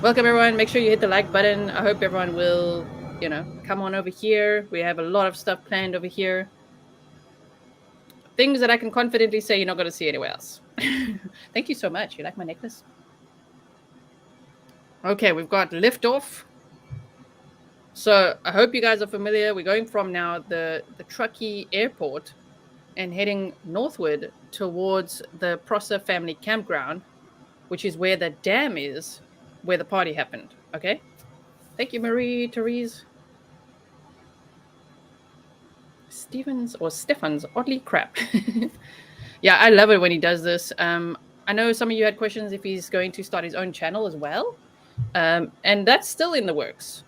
Welcome, everyone. Make sure you hit the like button. I hope everyone will, come on over here. We have a lot of stuff planned over here. Things that I can confidently say you're not going to see anywhere else. Thank you so much. You like my necklace? Okay, we've got liftoff. So I hope you guys are familiar. We're going from now the Truckee Airport and heading northward towards the Prosser Family Campground, which is where the dam is, where the party happened. Okay? Thank you, Marie Therese. Stefan's oddly crap. Yeah, I love it when he does this. I know some of you had questions if he's going to start his own channel as well. And that's still in the works.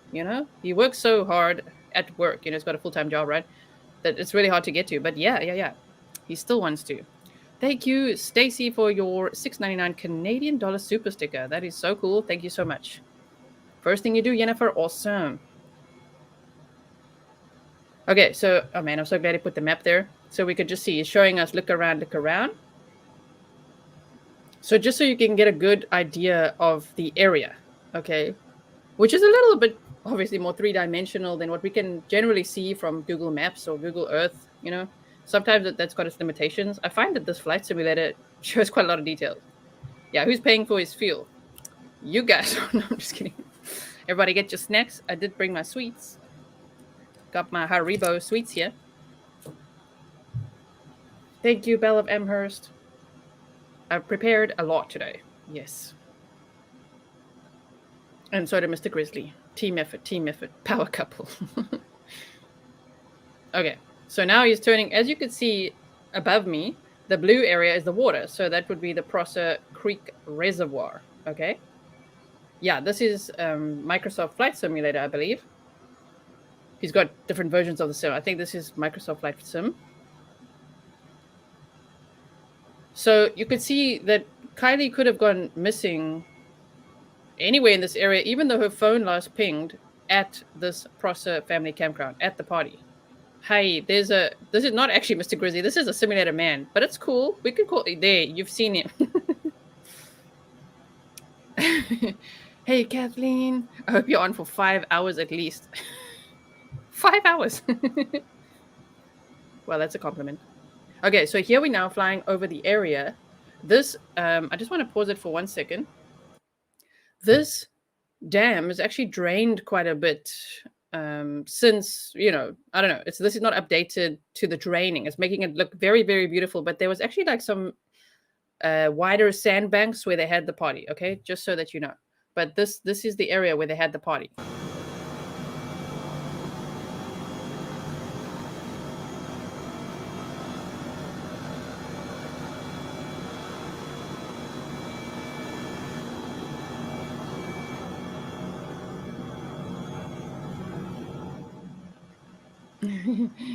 He works so hard at work. He's got a full-time job, right? That it's really hard to get to. But yeah. He still wants to. Thank you, Stacy, for your $6.99 Canadian dollar super sticker. That is so cool. Thank you so much. First thing you do, Jennifer, awesome. Okay, so, oh man, I'm so glad he put the map there. So we could just see, it's showing us look around, look around. So just so you can get a good idea of the area, okay, which is a little bit obviously more three-dimensional than what we can generally see from Google Maps or Google Earth, Sometimes that's got its limitations. I find that this flight simulator shows quite a lot of details. Yeah, who's paying for his fuel? You guys. No, I'm just kidding. Everybody get your snacks. I did bring my sweets. Got my Haribo sweets here. Thank you, Belle of Amherst. I've prepared a lot today. Yes. And so did Mr. Grizzly. Team effort, power couple. Okay, so now he's turning, as you can see above me, the blue area is the water. So that would be the Prosser Creek Reservoir, okay? Yeah, this is Microsoft Flight Simulator, I believe. He's got different versions of the sim. I think this is Microsoft Flight Sim. So you could see that Kiely could have gone missing anywhere in this area, even though her phone last pinged at this Prosser Family Campground, at the party. Hey, this is not actually Mr. Grizzly. This is a simulator man, but it's cool. We could call it there. You've seen him. Hey, Kathleen. I hope you're on for 5 hours at least. 5 hours. Well, that's a compliment. Okay, so here we're now flying over the area. This, I just want to pause it for 1 second. This dam is actually drained quite a bit since, I don't know, this is not updated to the draining. It's making it look very, very beautiful. But there was actually like some wider sandbanks where they had the party, okay? Just so that you know. But this is the area where they had the party.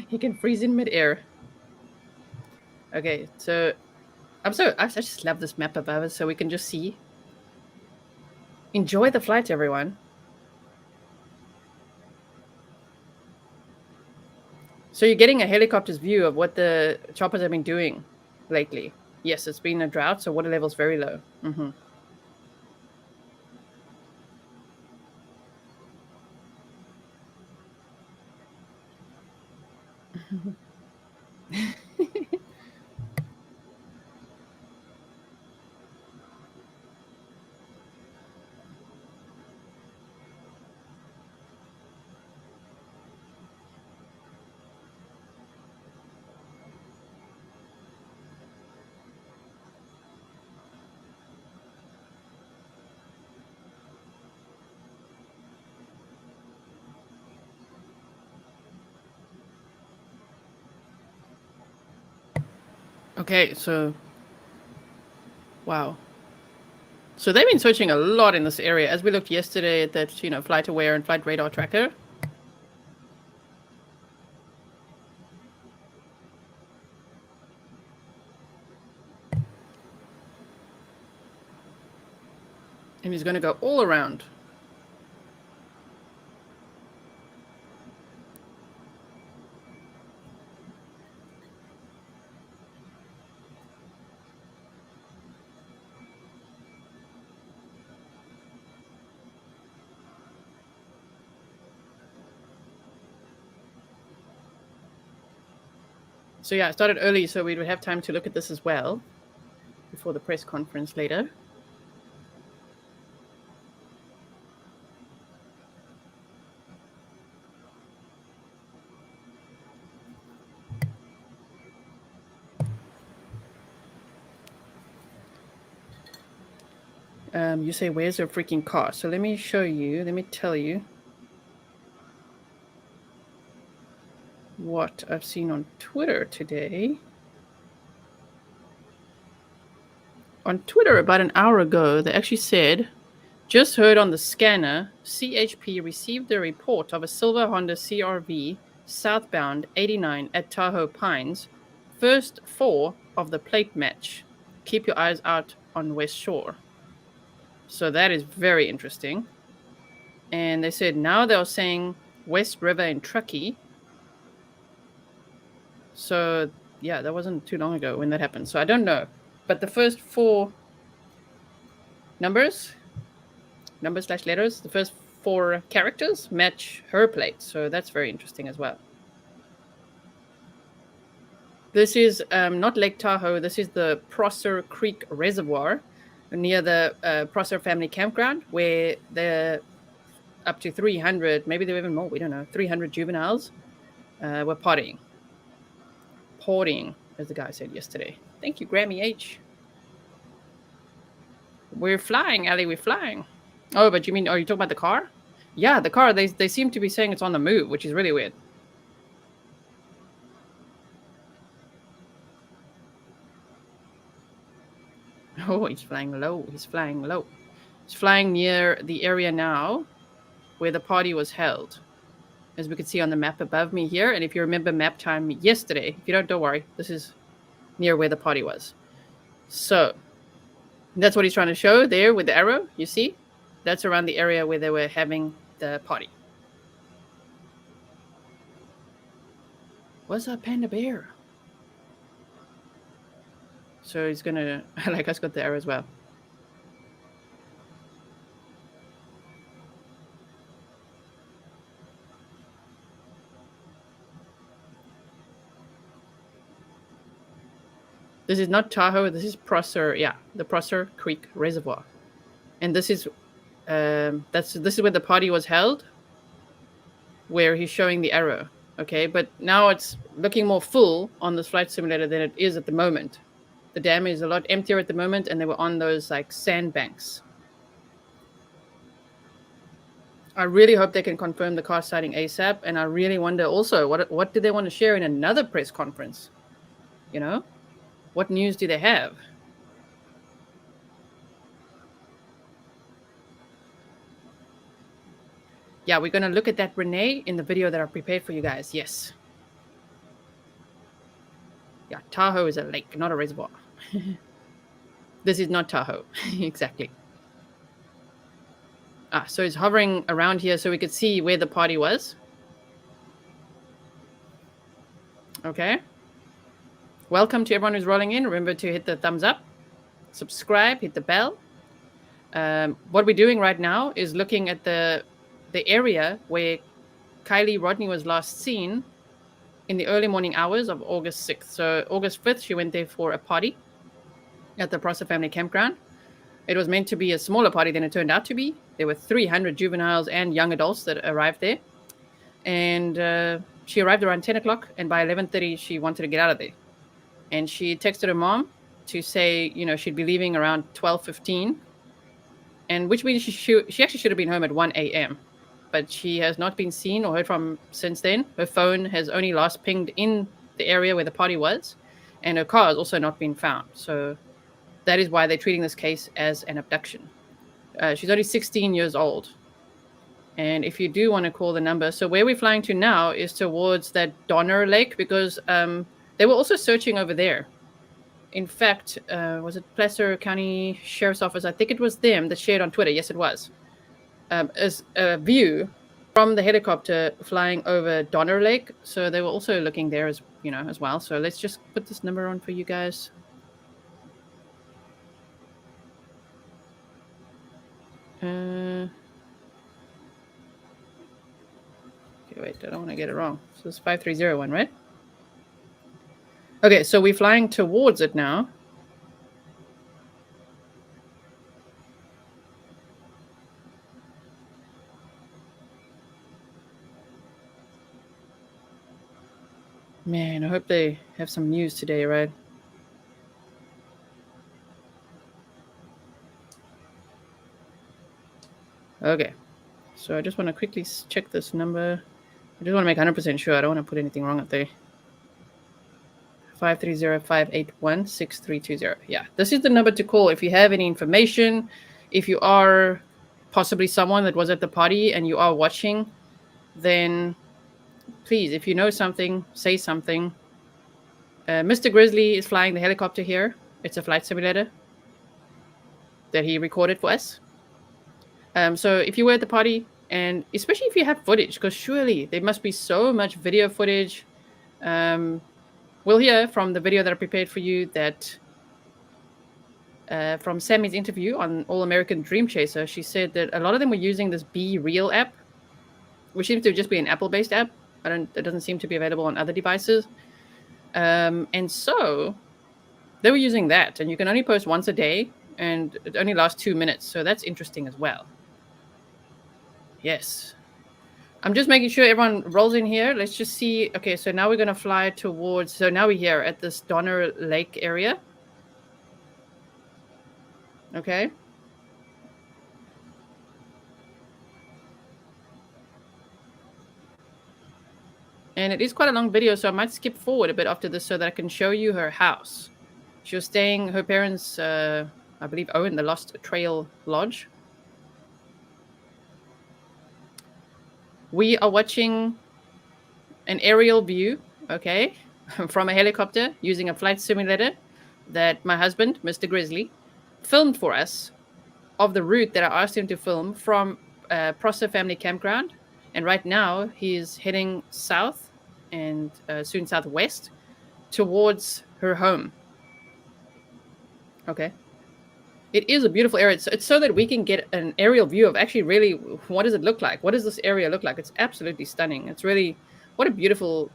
He can freeze in midair. Okay, so I just love this map above us so we can just see. Enjoy the flight, everyone. So you're getting a helicopter's view of what the choppers have been doing lately. Yes, it's been a drought, so water level's very low. Mm-hmm. Okay, so wow. So they've been searching a lot in this area. As we looked yesterday at that, flight aware and flight radar tracker. And he's going to go all around. So yeah, I started early so we would have time to look at this as well before the press conference later. You say, where's your freaking car? So let me show you, let me tell you what I've seen on Twitter today. On Twitter, about an hour ago, they actually said, just heard on the scanner, CHP received a report of a silver Honda CRV southbound 89 at Tahoe Pines, first 4 of the plate match. Keep your eyes out on West Shore. So that is very interesting. And they said now they're saying West River in Truckee. So yeah, that wasn't too long ago when that happened. So I don't know. But the first 4 numbers / letters, the first 4 characters match her plate. So that's very interesting as well. This is not Lake Tahoe. This is the Prosser Creek Reservoir near the Prosser Family Campground, where the up to 300, maybe there were even more, we don't know, 300 juveniles were partying. Partying, as the guy said yesterday. Thank you, Grammy H. We're flying, Ali, we're flying. Oh, but you mean, are you talking about the car? Yeah, the car, they seem to be saying it's on the move, which is really weird. Oh, he's flying low. He's flying low. He's flying near the area now where the party was held, as we can see on the map above me here. And if you remember map time yesterday, if you don't worry, this is near where the party was. So that's what he's trying to show there with the arrow. You see? That's around the area where they were having the party. What's up, Panda Bear? So he's gonna, like us, got the arrow as well. This is not Tahoe. This is Prosser. Yeah, the Prosser Creek Reservoir, and this is this is where the party was held, where he's showing the arrow. Okay, but now it's looking more full on this flight simulator than it is at the moment. The dam is a lot emptier at the moment, and they were on those like sandbanks. I really hope they can confirm the car sighting ASAP, and I really wonder also what do they want to share in another press conference? You know, what news do they have? Yeah, we're going to look at that, Renee, in the video that I prepared for you guys. Yes. Yeah, Tahoe is a lake, not a reservoir. This is not Tahoe. Exactly. So it's hovering around here so we could see where the party was. Okay. Welcome to everyone who's rolling in. Remember to hit the thumbs up, subscribe, hit the bell. What we're doing right now is looking at the area where Kiely Rodni was last seen in the early morning hours of August 6th. So August 5th, she went there for a party at the Prosser Family Campground. It was meant to be a smaller party than it turned out to be. There were 300 juveniles and young adults that arrived there. And she arrived around 10 o'clock, and by 11:30, she wanted to get out of there. And she texted her mom to say, she'd be leaving around 12:15, and which means she actually should have been home at 1 a.m., but she has not been seen or heard from since then. Her phone has only last pinged in the area where the party was, and her car has also not been found. So that is why they're treating this case as an abduction. She's only 16 years old. And if you do want to call the number, so where we're flying to now is towards that Donner Lake, because they were also searching over there. In fact, was it Placer County Sheriff's Office? I think it was them that shared on Twitter. Yes, it was. As a view from the helicopter flying over Donner Lake. So they were also looking there as well. So let's just put this number on for you guys. Okay, wait, I don't want to get it wrong. So it's 5301, right? Okay, so we're flying towards it now. Man, I hope they have some news today, right? Okay, so I just want to quickly check this number. I just want to make 100% sure. I don't want to put anything wrong up there. 530-581-6320. Yeah, this is the number to call if you have any information. If you are possibly someone that was at the party and you are watching, then please, if you know something, say something. Mr. Grizzly is flying the helicopter here. It's a flight simulator that he recorded for us. So if you were at the party, and especially if you have footage, because surely there must be so much video footage. We'll hear from the video that I prepared for you that from Sami's interview on All American Dream Chaser, she said that a lot of them were using this Be Real app, which seems to just be an Apple-based app. It doesn't seem to be available on other devices. And so they were using that, and you can only post once a day, and it only lasts 2 minutes. So that's interesting as well. Yes. I'm just making sure everyone rolls in here. Let's just see. Okay, so now we're going to fly towards... So now we're here at this Donner Lake area. Okay. And it is quite a long video, so I might skip forward a bit after this so that I can show you her house. She was staying... Her parents, I believe, own the Lost Trail Lodge. We are watching an aerial view, okay, from a helicopter using a flight simulator that my husband, Mr. Grizzly, filmed for us of the route that I asked him to film from Prosser Family Campground. And right now he's heading south and soon southwest towards her home. Okay. It is a beautiful area. It's so that we can get an aerial view of actually really what does it look like? What does this area look like? It's absolutely stunning. It's really, what a beautiful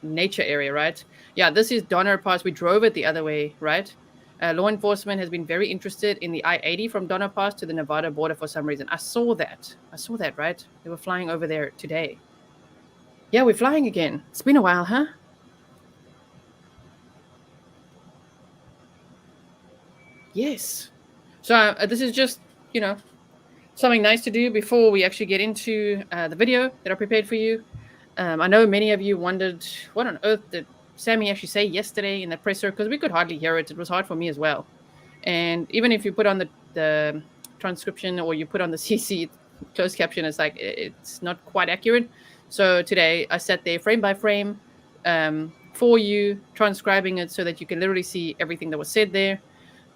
nature area, right? Yeah, this is Donner Pass. We drove it the other way, right? Law enforcement has been very interested in the I-80 from Donner Pass to the Nevada border for some reason. I saw that, right? They were flying over there today. Yeah, we're flying again. It's been a while, huh? Yes. So this is just, something nice to do before we actually get into the video that I prepared for you. I know many of you wondered, what on earth did Sami actually say yesterday in the presser? Because we could hardly hear it. It was hard for me as well. And even if you put on the transcription or you put on the CC closed caption, it's like it's not quite accurate. So today I sat there frame by frame for you, transcribing it so that you can literally see everything that was said there.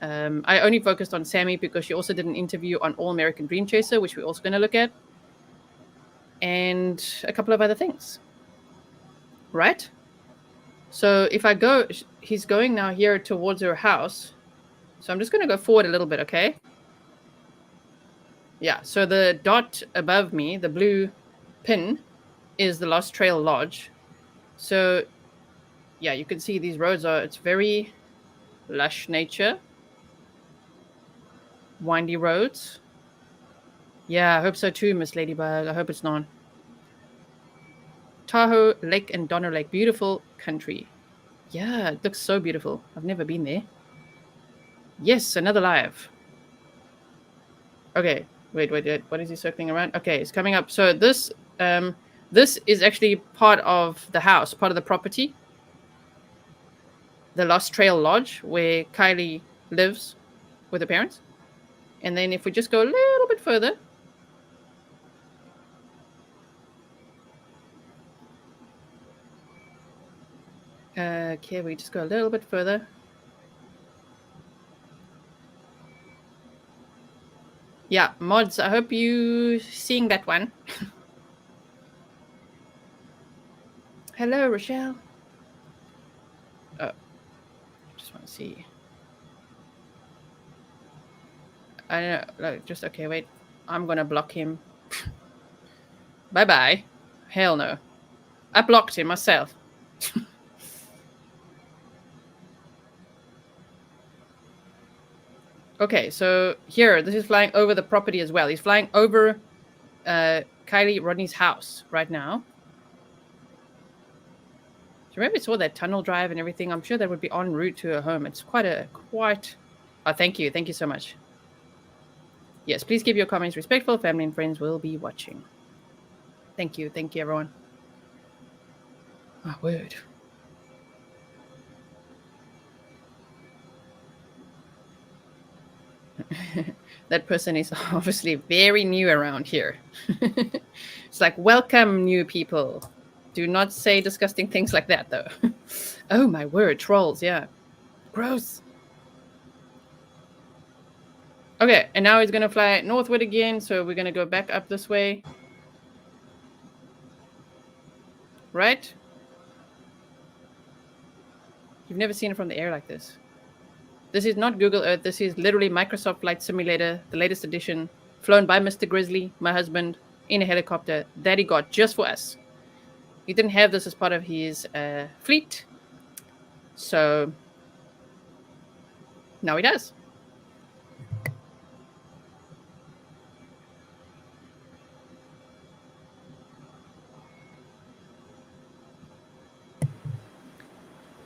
I only focused on Sami because she also did an interview on All American Dream Chaser, which we're also going to look at, and a couple of other things. Right? So if I go, he's going now here towards her house. So I'm just going to go forward a little bit, okay? Yeah, so the dot above me, the blue pin, is the Lost Trail Lodge. So, yeah, you can see these roads it's very lush nature. Windy roads. Yeah, I hope so too, Miss Ladybug. I hope it's not. Tahoe Lake and Donner Lake. Beautiful country. Yeah, it looks so beautiful. I've never been there. Yes, another live. Okay, wait. What is he circling around? Okay, it's coming up. So this is actually part of the house, part of the property. The Lost Trail Lodge, where Kiely lives with her parents. And then if we just go a little bit further, okay, we just go a little bit further. Yeah, mods, I hope you seeing that one. Hello, Rochelle. Oh, I just want to see. I don't know, just, okay, wait. I'm going to block him. Bye-bye. Hell no. I blocked him myself. Okay, so here, this is flying over the property as well. He's flying over Kiely Rodni's house right now. So remember, we saw that tunnel drive and everything. I'm sure that would be en route to her home. It's quite. Oh, thank you so much. Yes, please keep your comments respectful. Family and friends will be watching. Thank you, everyone. My word. That person is obviously very new around here. It's like, welcome, new people. Do not say disgusting things like that, though. Oh, my word. Trolls, yeah. Gross. Okay, and now he's going to fly northward again, so we're going to go back up this way. Right? You've never seen it from the air like this. This is not Google Earth. This is literally Microsoft Flight Simulator, the latest edition, flown by Mr. Grizzly, my husband, in a helicopter that he got just for us. He didn't have this as part of his fleet, so now he does.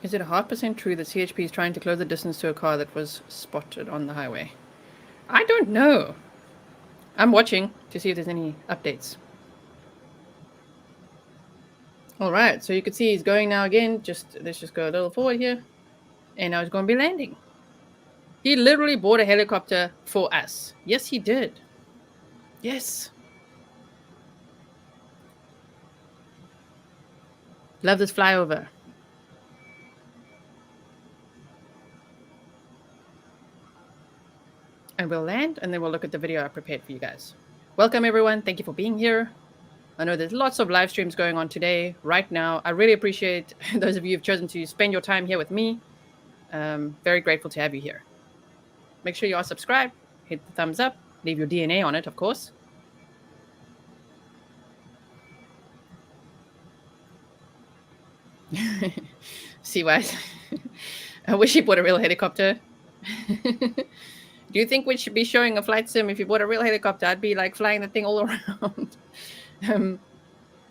Is it 100% true that CHP is trying to close the distance to a car that was spotted on the highway? I don't know. I'm watching to see if there's any updates. All right, so you can see he's going now again. Let's just go a little forward here. And now he's going to be landing. He literally bought a helicopter for us. Yes, he did. Yes. Love this flyover. And we'll land, and then we'll look at the video I prepared for you guys. Welcome, everyone. Thank you for being here. I know there's lots of live streams going on today, right now. I really appreciate those of you who've chosen to spend your time here with me. Very grateful to have you here. Make sure you are subscribed, hit the thumbs up, leave your DNA on it, of course. See why? I wish he bought a real helicopter. Do you think we should be showing a flight sim if you bought a real helicopter? I'd be like flying the thing all around.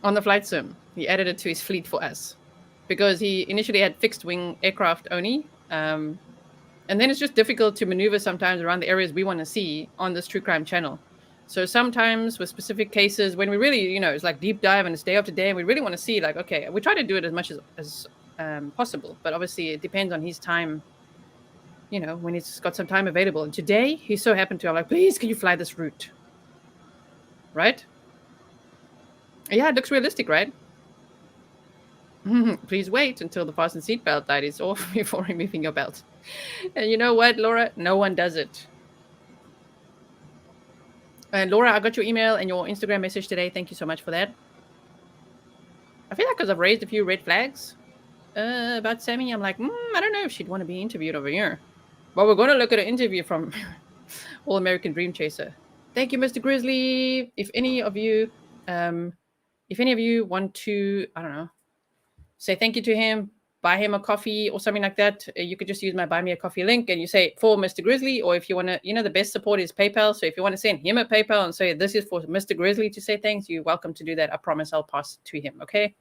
On the flight sim, he added it to his fleet for us because he initially had fixed wing aircraft only. And then it's just difficult to maneuver sometimes around the areas we want to see on this true crime channel. So sometimes with specific cases, when we really, it's like deep dive and it's day after day, and we really want to see like, okay, we try to do it as much as possible, but obviously it depends on his time, when he's got some time available. And today he so happened to, I'm like, please, can you fly this route? Right? Yeah, it looks realistic, right? Please wait until the fasten seatbelt light is off before removing your belt. And you know what, Laura? No one does it. And Laura, I got your email and your Instagram message today. Thank you so much for that. I feel like because I've raised a few red flags about Sami, I'm like, I don't know if she'd want to be interviewed over here. But we're going to look at an interview from All American Dream Chaser. Thank you, Mr. Grizzly. If any of you want to, I don't know, say thank you to him, buy him a coffee or something like that, you could just use my Buy Me a Coffee link and you say for Mr. Grizzly, or if you want to, the best support is PayPal. So if you want to send him a PayPal and say this is for Mr. Grizzly to say thanks, you're welcome to do that. I promise I'll pass it to him, okay?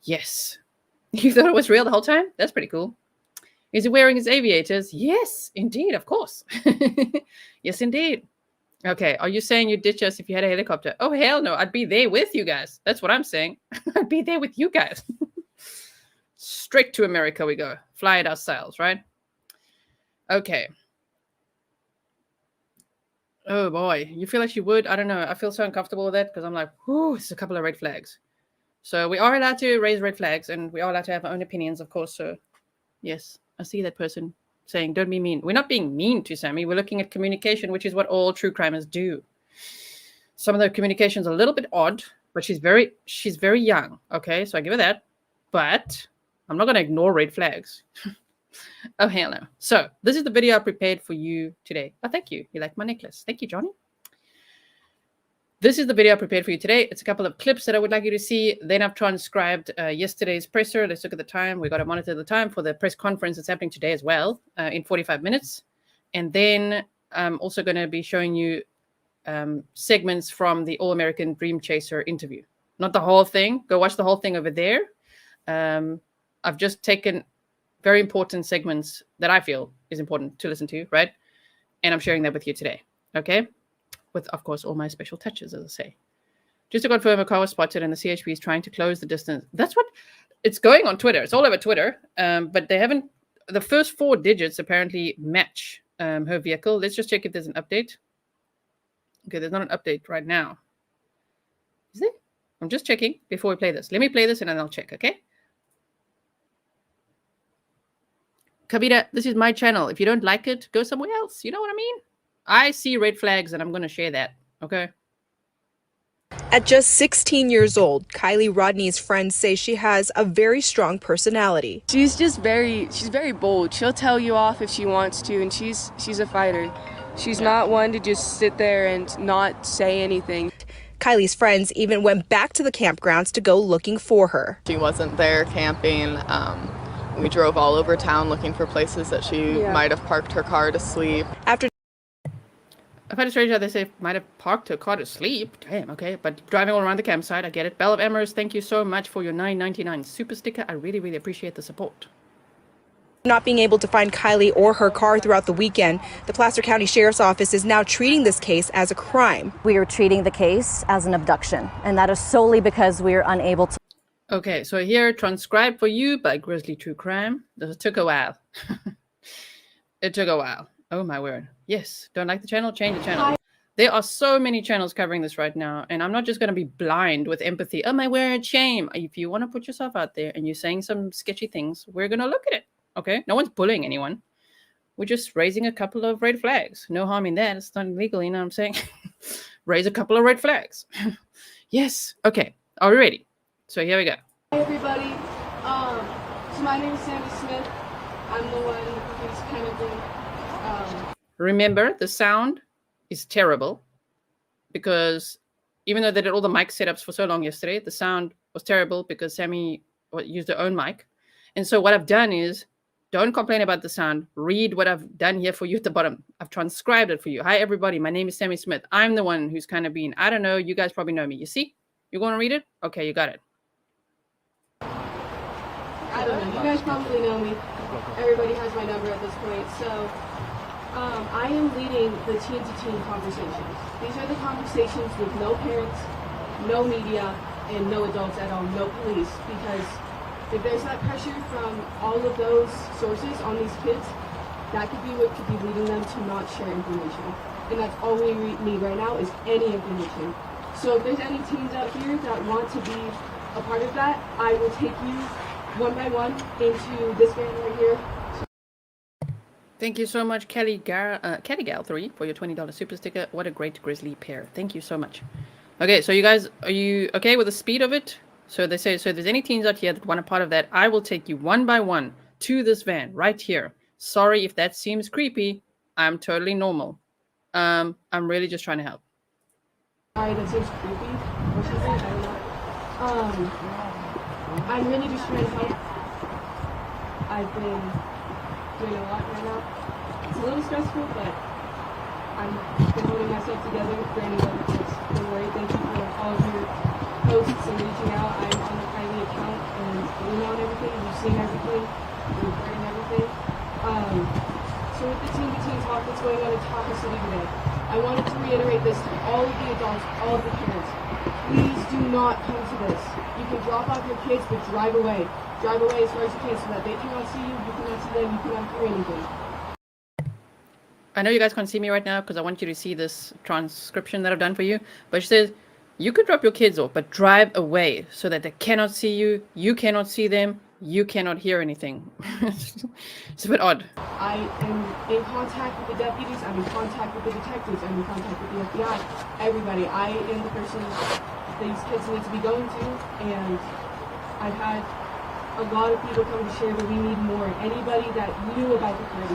Yes. You thought it was real the whole time? That's pretty cool. Is he wearing his aviators? Yes, indeed, of course. Yes, indeed. Okay, are you saying you'd ditch us if you had a helicopter? Oh, hell no, I'd be there with you guys. That's what I'm saying. I'd be there with you guys. Straight to America we go. Fly it ourselves, right? Okay. Oh, boy. You feel like you would? I don't know. I feel so uncomfortable with that because I'm like, whoo, it's a couple of red flags. So we are allowed to raise red flags and we are allowed to have our own opinions, of course. So, yes, I see that person saying, don't be mean. We're not being mean to Sami. We're looking at communication, which is what all true crimers do. Some of the communication's a little bit odd, but she's very young. Okay, so I give her that. But I'm not going to ignore red flags. Oh, hell no. So this is the video I prepared for you today. Oh, thank you. You like my necklace. Thank you, Johnny. This is the video I prepared for you today. It's a couple of clips that I would like you to see. Then I've transcribed yesterday's presser. Let's look at the time. We got to monitor the time for the press conference that's happening today as well in 45 minutes. And then I'm also going to be showing you segments from the All American Dream Chaser interview. Not the whole thing. Go watch the whole thing over there. I've just taken very important segments that I feel is important to listen to, right? And I'm sharing that with you today, okay? With, of course, all my special touches, as I say. Just to confirm, a car was spotted and the CHP is trying to close the distance. That's what it's going on Twitter. It's all over Twitter, but they haven't. The first 4 digits apparently match her vehicle. Let's just check if there's an update. Okay, there's not an update right now. Is there? I'm just checking before we play this. Let me play this and then I'll check, okay? Kavita, this is my channel. If you don't like it, go somewhere else. You know what I mean? I see red flags and I'm going to share that, okay? At just 16 years old, Kiely Rodni's friends say she has a very strong personality. She's very bold. She'll tell you off if she wants to, and she's a fighter. She's not one to just sit there and not say anything. Kiely's friends even went back to the campgrounds to go looking for her. She wasn't there camping. We drove all over town looking for places that she might have parked her car to sleep. After I find it strange how they say might have parked her car to sleep. Damn, okay. But driving all around the campsite, I get it. Bell of Emers, thank you so much for your $9.99 super sticker. I really, really appreciate the support. not being able to find Kiely or her car throughout the weekend, the Placer County Sheriff's Office is now treating this case as a crime. We are treating the case as an abduction, and that is solely because we are unable to. Okay, so here, transcribed for you by Grizzly True Crime. This took a while. It took a while. Oh my word. Yes, don't like the channel? Change the channel. There are so many channels covering this right now, and I'm not just going to be blind with empathy. Oh my word, shame. If you want to put yourself out there and you're saying some sketchy things, we're going to look at it, okay? No one's bullying anyone. We're just raising a couple of red flags. No harm in that. It's not illegal, you know what I'm saying? Raise a couple of red flags. Yes. Okay. Are we ready? So here we go. Hey everybody. So my name is Sami Smith. I'm the one who's kind of been... Remember, the sound is terrible because even though they did all the mic setups for so long yesterday, the sound was terrible because Sami used her own mic. And so what I've done is, don't complain about the sound. Read what I've done here for you at the bottom. I've transcribed it for you. Hi, everybody. My name is Sami Smith. I'm the one who's kind of been, I don't know, you guys probably know me. You see? You going to read it? Okay, you got it. I don't know. You guys probably know me. Everybody has my number at this point. So I am leading the teen-to-teen conversations. These are the conversations with no parents, no media, and no adults at all, no police, because if there's that pressure from all of those sources on these kids, that could be what could be leading them to not share information. And that's all we need right now is any information. So if there's any teens out here that want to be a part of that, I will take you one by one into this van right here. Thank you so much, Kelly Gal 3 for your $20 super sticker. What a great Grizzly pair. Thank you so much. Okay, so you guys, are you okay with the speed of it? So they say, so if there's any teens out here that want a part of that, I will take you one by one to this van right here. Sorry if that seems creepy. I'm totally normal. I'm really just trying to help. Sorry, that seems creepy. Or something, I don't know. I'm really just trying to help. I've been doing a lot right now. It's a little stressful, but I've been holding myself together for any other kids. Don't worry, thank you for all of your posts and reaching out. I'm on the Kiely account and doing on everything. You've seen everything. You're recording everything. So with the teen-to-teen talk that's going on in Tahoe City today, I wanted to reiterate this to all of the adults, all of the parents. Please do not come to this. You can drop off your kids, but drive away. Drive away as far as you can so that they cannot see you cannot see them, you cannot hear anything. I know you guys can't see me right now because I want you to see this transcription that I've done for you. But she says, you could drop your kids off, but drive away so that they cannot see you, you cannot see them, you cannot hear anything. It's a bit odd. I am in contact with the deputies, I'm in contact with the detectives, I'm in contact with the FBI, everybody. I am the person these kids need to be going to, and I've had a lot of people come to share that we need more. Anybody that knew about the party,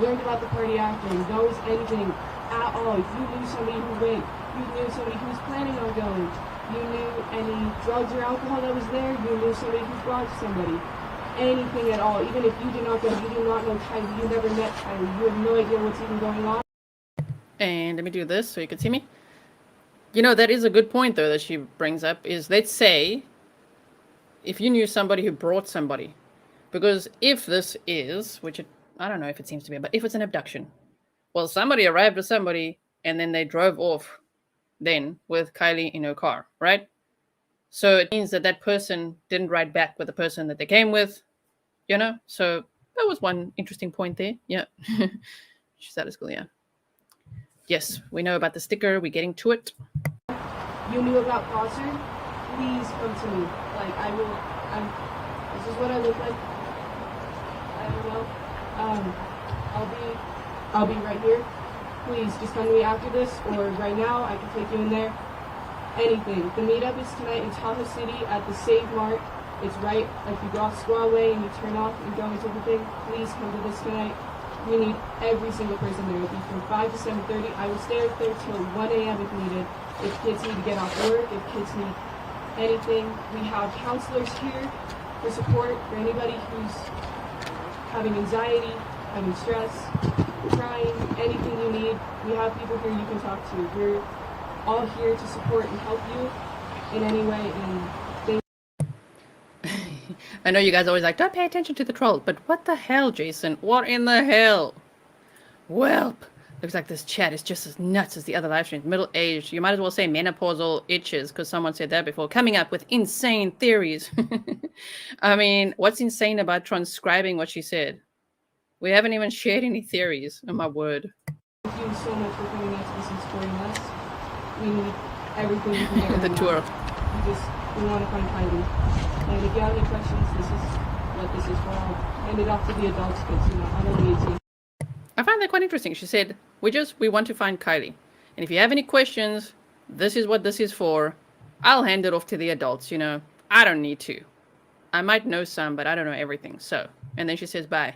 learned about the party after, knows anything at all. You knew somebody who went, you knew somebody who was planning on going, you knew any drugs or alcohol that was there, you knew somebody who brought somebody. Anything at all. Even if you did not go, you do not know Kiely, you never met Kiely, you have no idea what's even going on. And let me do this so you can see me. You know, that is a good point, though, that she brings up, is let's say if you knew somebody who brought somebody. Because if this is, which I don't know if it seems to be, but if it's an abduction, well, somebody arrived with somebody and then they drove off then with Kiely in her car, right? So it means that that person didn't ride back with the person that they came with, you know? So that was one interesting point there. Yeah. She's out of school, yeah. Yes, we know about the sticker. We're getting to it. You knew about Prosser? Please come to me. Like, this is what I look like. I don't know. I'll be right here. Please, just come to me after this, or right now, I can take you in there. Anything. The meetup is tonight in Tahoe City at the Save Mart. It's right, like you go off Squaw Way and you turn off and go into the thing. Please come to this tonight. We need every single person there. It'll be from 5 to 7:30. I will stay there till 1 a.m. if needed. If kids need to get off work, if kids need anything. We have counselors here for support for anybody who's having anxiety, having stress, crying, anything you need. We have people here you can talk to. We're all here to support and help you in any way. And thank I know you guys always like, don't pay attention to the troll, but what the hell, Jason? What in the hell? Welp. Looks like this chat is just as nuts as the other live streams. Middle-aged. You might as well say menopausal itches, because someone said that before. Coming up with insane theories. I mean, what's insane about transcribing what she said? We haven't even shared any theories. Oh, my word. you so much for coming out to this and supporting us. We need everything we can get. The tour. We want to find Kiely. And if you have any questions, this is what this is for. I'll hand it off to the adults, kids, I don't need to. I find that quite interesting. She said, we want to find Kiely. And if you have any questions, this is what this is for. I'll hand it off to the adults, I don't need to. I might know some, but I don't know everything. So, and then she says, bye.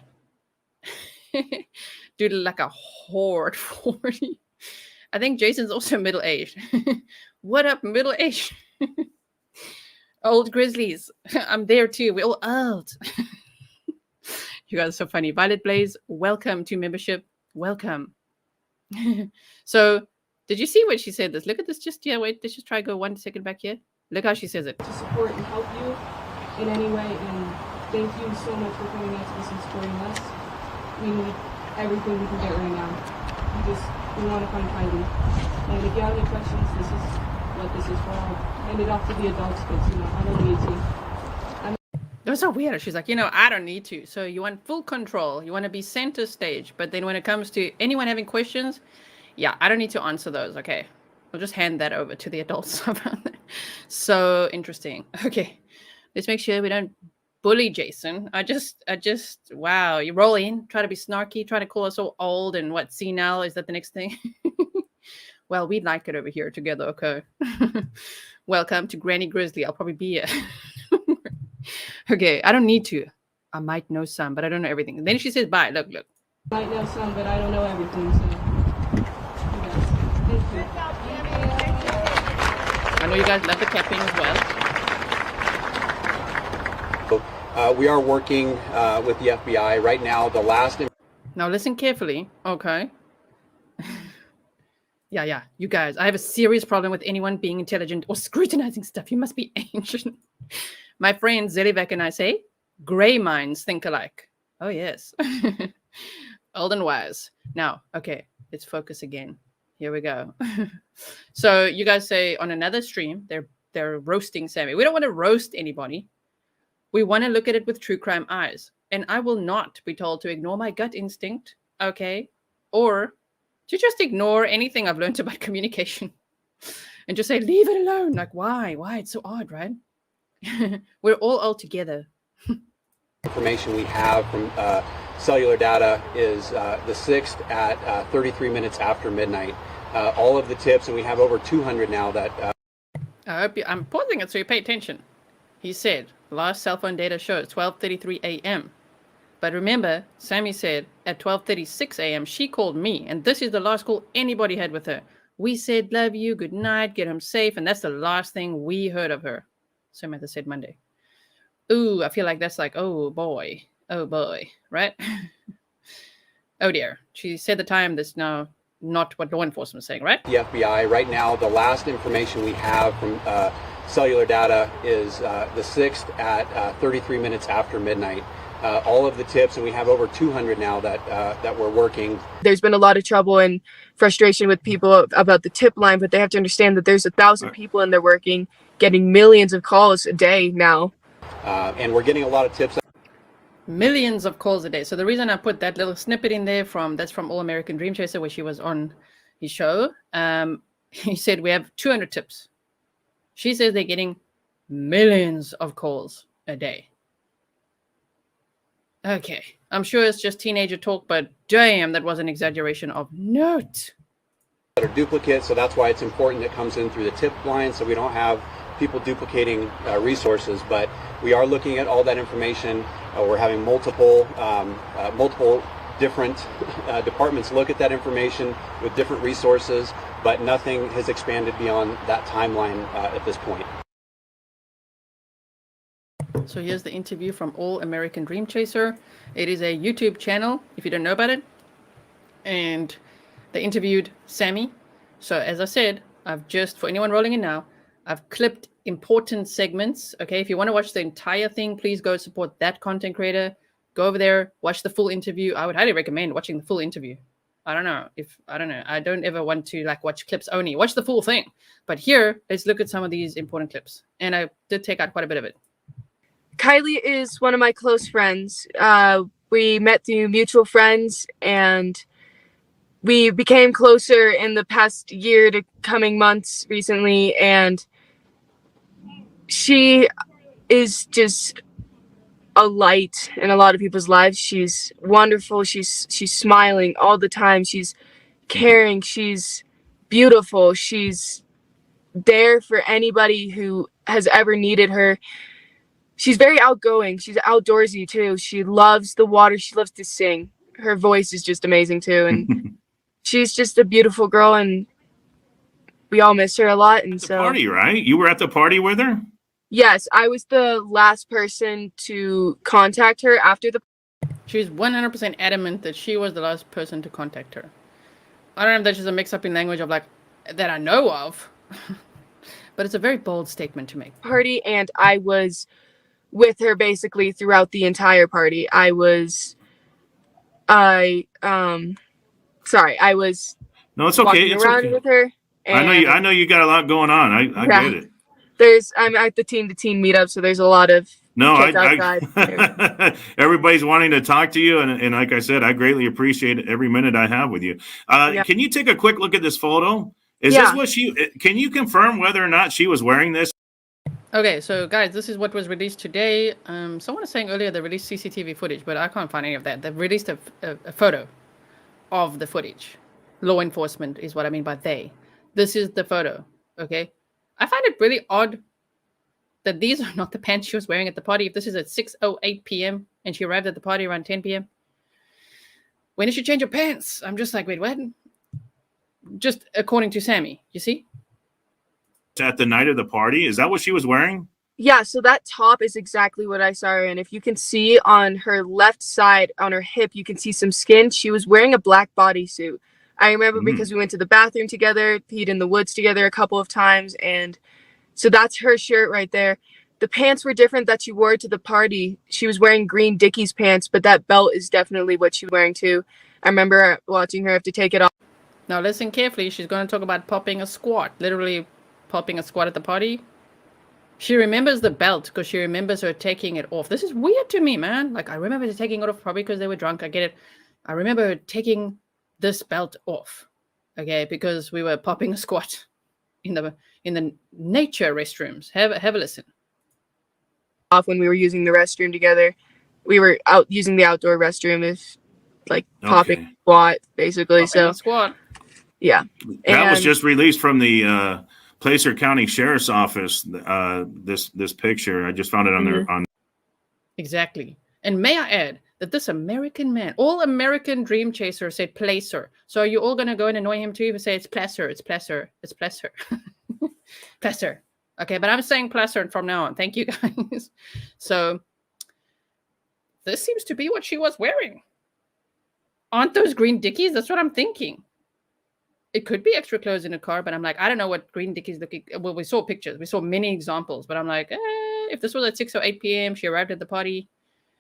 Dude, like a horde 40. I think Jason's also middle-aged. What up, middle-aged? Old Grizzlies. I'm there too. We're all old. You guys are so funny. Violet Blaze, welcome to membership. Welcome. So, did you see what she said this? Look at this. Wait, let's just try go 1 second back here. Look how she says it. To support and help you in any way, and thank you so much for coming out to this and supporting us. We need everything we can get right now. We want to find Kiely. And if you have any questions, this is what this is for. I'll hand it off to the adults, kids, I don't need to. That was so weird. She's like, I don't need to. So you want full control. You want to be center stage. But then when it comes to anyone having questions, yeah, I don't need to answer those. Okay. I'll just hand that over to the adults. So interesting. Okay. Let's make sure we don't bully Jason. I just, wow. You roll in, try to be snarky, try to call us all old and what, senile? Is that the next thing? Well, we'd like it over here together. Okay. Welcome to Granny Grizzly. I'll probably be here. Okay, I don't need to. I might know some, but I don't know everything. And then she says, bye. Look. I might know some, but I don't know everything. So, thank you. I know you guys love the capping as well. We are working with the FBI right now. Now listen carefully. Okay. Yeah. You guys, I have a serious problem with anyone being intelligent or scrutinizing stuff. You must be ancient. My friend Zelivek and I say, gray minds think alike. Oh, yes. Old and wise. Now, okay, let's focus again. Here we go. So you guys say on another stream, they're roasting Sami. We don't want to roast anybody. We want to look at it with true crime eyes. And I will not be told to ignore my gut instinct, okay? Or to just ignore anything I've learned about communication. And just say, leave it alone. Like, why? Why? It's so odd, right? We're all together. Information we have from cellular data is the 6th at 33 minutes after midnight. All of the tips, and we have over 200 now that... I'm pausing it so you pay attention. He said, last cell phone data shows 12:33 a.m. But remember, Sami said at 12:36 a.m. she called me, and this is the last call anybody had with her. We said, love you, good night, get home safe, and that's the last thing we heard of her. Samantha said Monday. Ooh, I feel like that's like, oh boy, right? Oh dear. She said the time that's now not what law enforcement is saying, right? The FBI, right now, the last information we have from cellular data is the 6th at 33 minutes after midnight. All of the tips, and we have over 200 now that we're working. There's been a lot of trouble and frustration with people about the tip line, but they have to understand that there's 1,000 people in there working, getting millions of calls a day now. And we're getting a lot of tips. Millions of calls a day. So the reason I put that little snippet in there that's from All American Dream Chaser, where she was on his show. He said we have 200 tips. She says they're getting millions of calls a day. Okay, I'm sure it's just teenager talk, but damn, that was an exaggeration of note. That are duplicates, so that's why it's important it comes in through the tip line, so we don't have people duplicating resources. But we are looking at all that information. We're having multiple different departments look at that information with different resources, but nothing has expanded beyond that timeline at this point. So here's the interview from All American Dream Chaser. It is a YouTube channel, if you don't know about it. And they interviewed Sami. So as I said, for anyone rolling in now, I've clipped important segments. Okay, if you want to watch the entire thing, please go support that content creator. Go over there, watch the full interview. I would highly recommend watching the full interview. I don't know. I don't ever want to watch clips only. Watch the full thing. But here, let's look at some of these important clips. And I did take out quite a bit of it. Kiely is one of my close friends. We met through mutual friends, and we became closer in the past year to coming months recently, and she is just a light in a lot of people's lives. She's wonderful. She's smiling all the time. She's caring. She's beautiful. She's there for anybody who has ever needed her. She's very outgoing. She's outdoorsy too. She loves the water. She loves to sing. Her voice is just amazing too. And she's just a beautiful girl, and we all miss her a lot. And so party, right? You were at the party with her? Yes, I was the last person to contact her after the. She's 100% adamant that she was the last person to contact her. I don't know if that's just a mix-up in language of that I know of, but it's a very bold statement to make. Party, and I was with her basically throughout the entire party. I was. No, it's okay. It's around okay. with her. I know you got a lot going on. I get it. I'm at the teen meetup, so there's a lot of kids outside. Everybody's wanting to talk to you, and like I said, I greatly appreciate every minute I have with you. Can you take a quick look at this photo? Is this what can you confirm whether or not she was wearing this? Okay, so guys, this is what was released today. Someone was saying earlier they released CCTV footage, but I can't find any of that. They've released a photo of the footage. Law enforcement is what I mean by they. This is the photo, okay? I find it really odd that these are not the pants she was wearing at the party. If this is at 6:08 p.m. and she arrived at the party around 10 p.m., when did she change her pants? I'm just like, wait, what? Just according to Sami, you see? At the night of the party? Is that what she was wearing? Yeah, so that top is exactly what I saw her in. If you can see on her left side, on her hip, you can see some skin. She was wearing a black bodysuit. I remember because we went to the bathroom together, peed in the woods together a couple of times, and so that's her shirt right there. The pants were different that she wore to the party. She was wearing green Dickies pants, but that belt is definitely what she was wearing too. I remember watching her have to take it off. Now listen carefully. She's going to talk about popping a squat, literally popping a squat at the party. She remembers the belt because she remembers her taking it off. This is weird to me, man. I remember her taking it off probably because they were drunk. I get it. I remember her taking this belt off, okay, because we were popping a squat in the nature restrooms. Have a listen. Off when we were using the restroom together. We were out using the outdoor restroom, popping squat, basically. Popping a squat. Yeah. That was just released from the Prosser County Sheriff's Office. This picture, I just found it on their. Exactly. And may I add that this American man, All American Dream Chaser, said Placer. So are you all going to go and annoy him too? Say it's Placer, it's Placer, it's Placer. Placer. Okay, but I'm saying Placer from now on. Thank you, guys. So this seems to be what she was wearing. Aren't those green Dickies? That's what I'm thinking. it could be extra clothes in a car, but I'm like, I don't know what Green Dickie's looking. Well, we saw pictures, we saw many examples, but I'm like, if this was at 6 or 8 p.m., she arrived at the party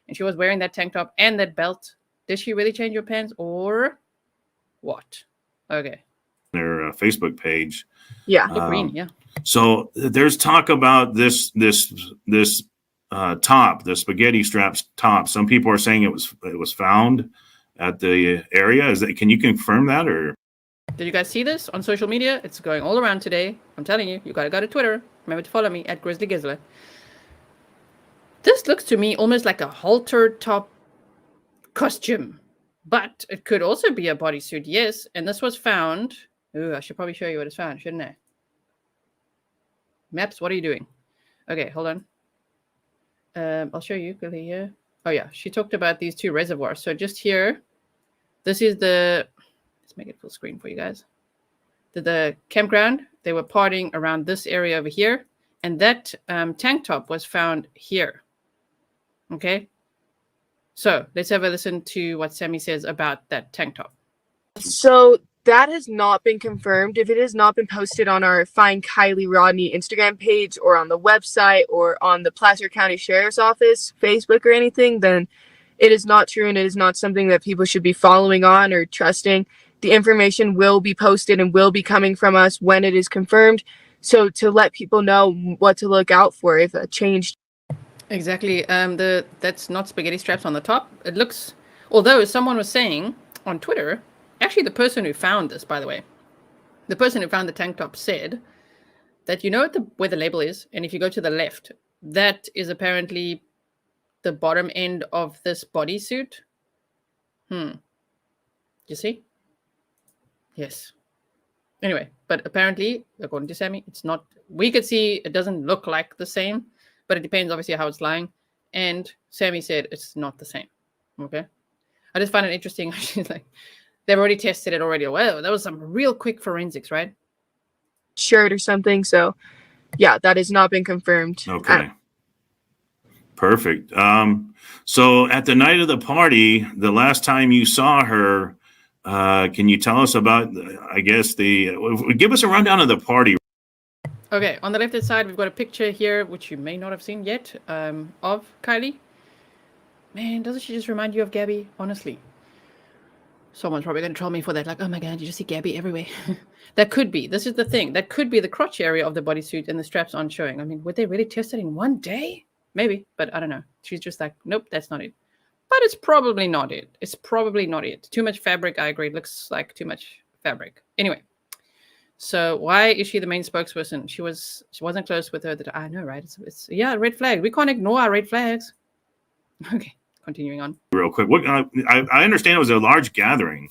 and she was wearing that tank top and that belt, did she really change her pants or what? Okay. Their Facebook page. Yeah. Green, yeah. So there's talk about this top, the spaghetti straps top. Some people are saying it was found at the area. Can you confirm that, or? Did you guys see this on social media? It's going all around today. I'm telling you, you gotta go to Twitter. Remember to follow me at Grizzly Gisela. This looks to me almost like a halter top costume, but it could also be a bodysuit, yes. And this was found. Ooh, I should probably show you what it's found, shouldn't I? Maps, what are you doing? Okay, hold on. I'll show you quickly here. Oh yeah, she talked about these two reservoirs. So just here, this is the, let's make it full screen for you guys. The campground, they were partying around this area over here. And that tank top was found here. Okay. So let's have a listen to what Sami says about that tank top. So that has not been confirmed. If it has not been posted on our Find Kiely Rodni Instagram page or on the website or on the Prosser County Sheriff's Office Facebook or anything, then it is not true and it is not something that people should be following on or trusting. The information will be posted and will be coming from us when it is confirmed. So to let people know what to look out for if a change. Exactly. That's not spaghetti straps on the top. It looks, although someone was saying on Twitter, actually the person who found this, by the way, the person who found the tank top said that, you know where the label is, and if you go to the left, that is apparently the bottom end of this bodysuit. You see? Yes. Anyway, but apparently, according to Sami, it's not. We could see it doesn't look like the same, but it depends obviously how it's lying. And Sami said it's not the same. Okay. I just find it interesting. She's like, they've already tested it already. Well, that was some real quick forensics, right? Shirt or something. So, yeah, that has not been confirmed. Okay. Perfect. So at the night of the party, the last time you saw her, can you tell us about, I guess, give us a rundown of the party. Okay, on the left-hand side, we've got a picture here, which you may not have seen yet, of Kiely. Man, doesn't she just remind you of Gabby? Honestly. Someone's probably going to troll me for that. Like, oh my God, you just see Gabby everywhere. That could be. This is the thing. That could be the crotch area of the bodysuit and the straps aren't showing. I mean, would they really test it in one day? Maybe, but I don't know. She's just like, nope, that's not it. But it's probably not it. It's probably not it. Too much fabric, I agree. It looks like too much fabric. Anyway, so why is she the main spokesperson? She wasn't close with her. I know, right? It's yeah, red flag. We can't ignore our red flags. Okay, continuing on. Real quick, I understand it was a large gathering.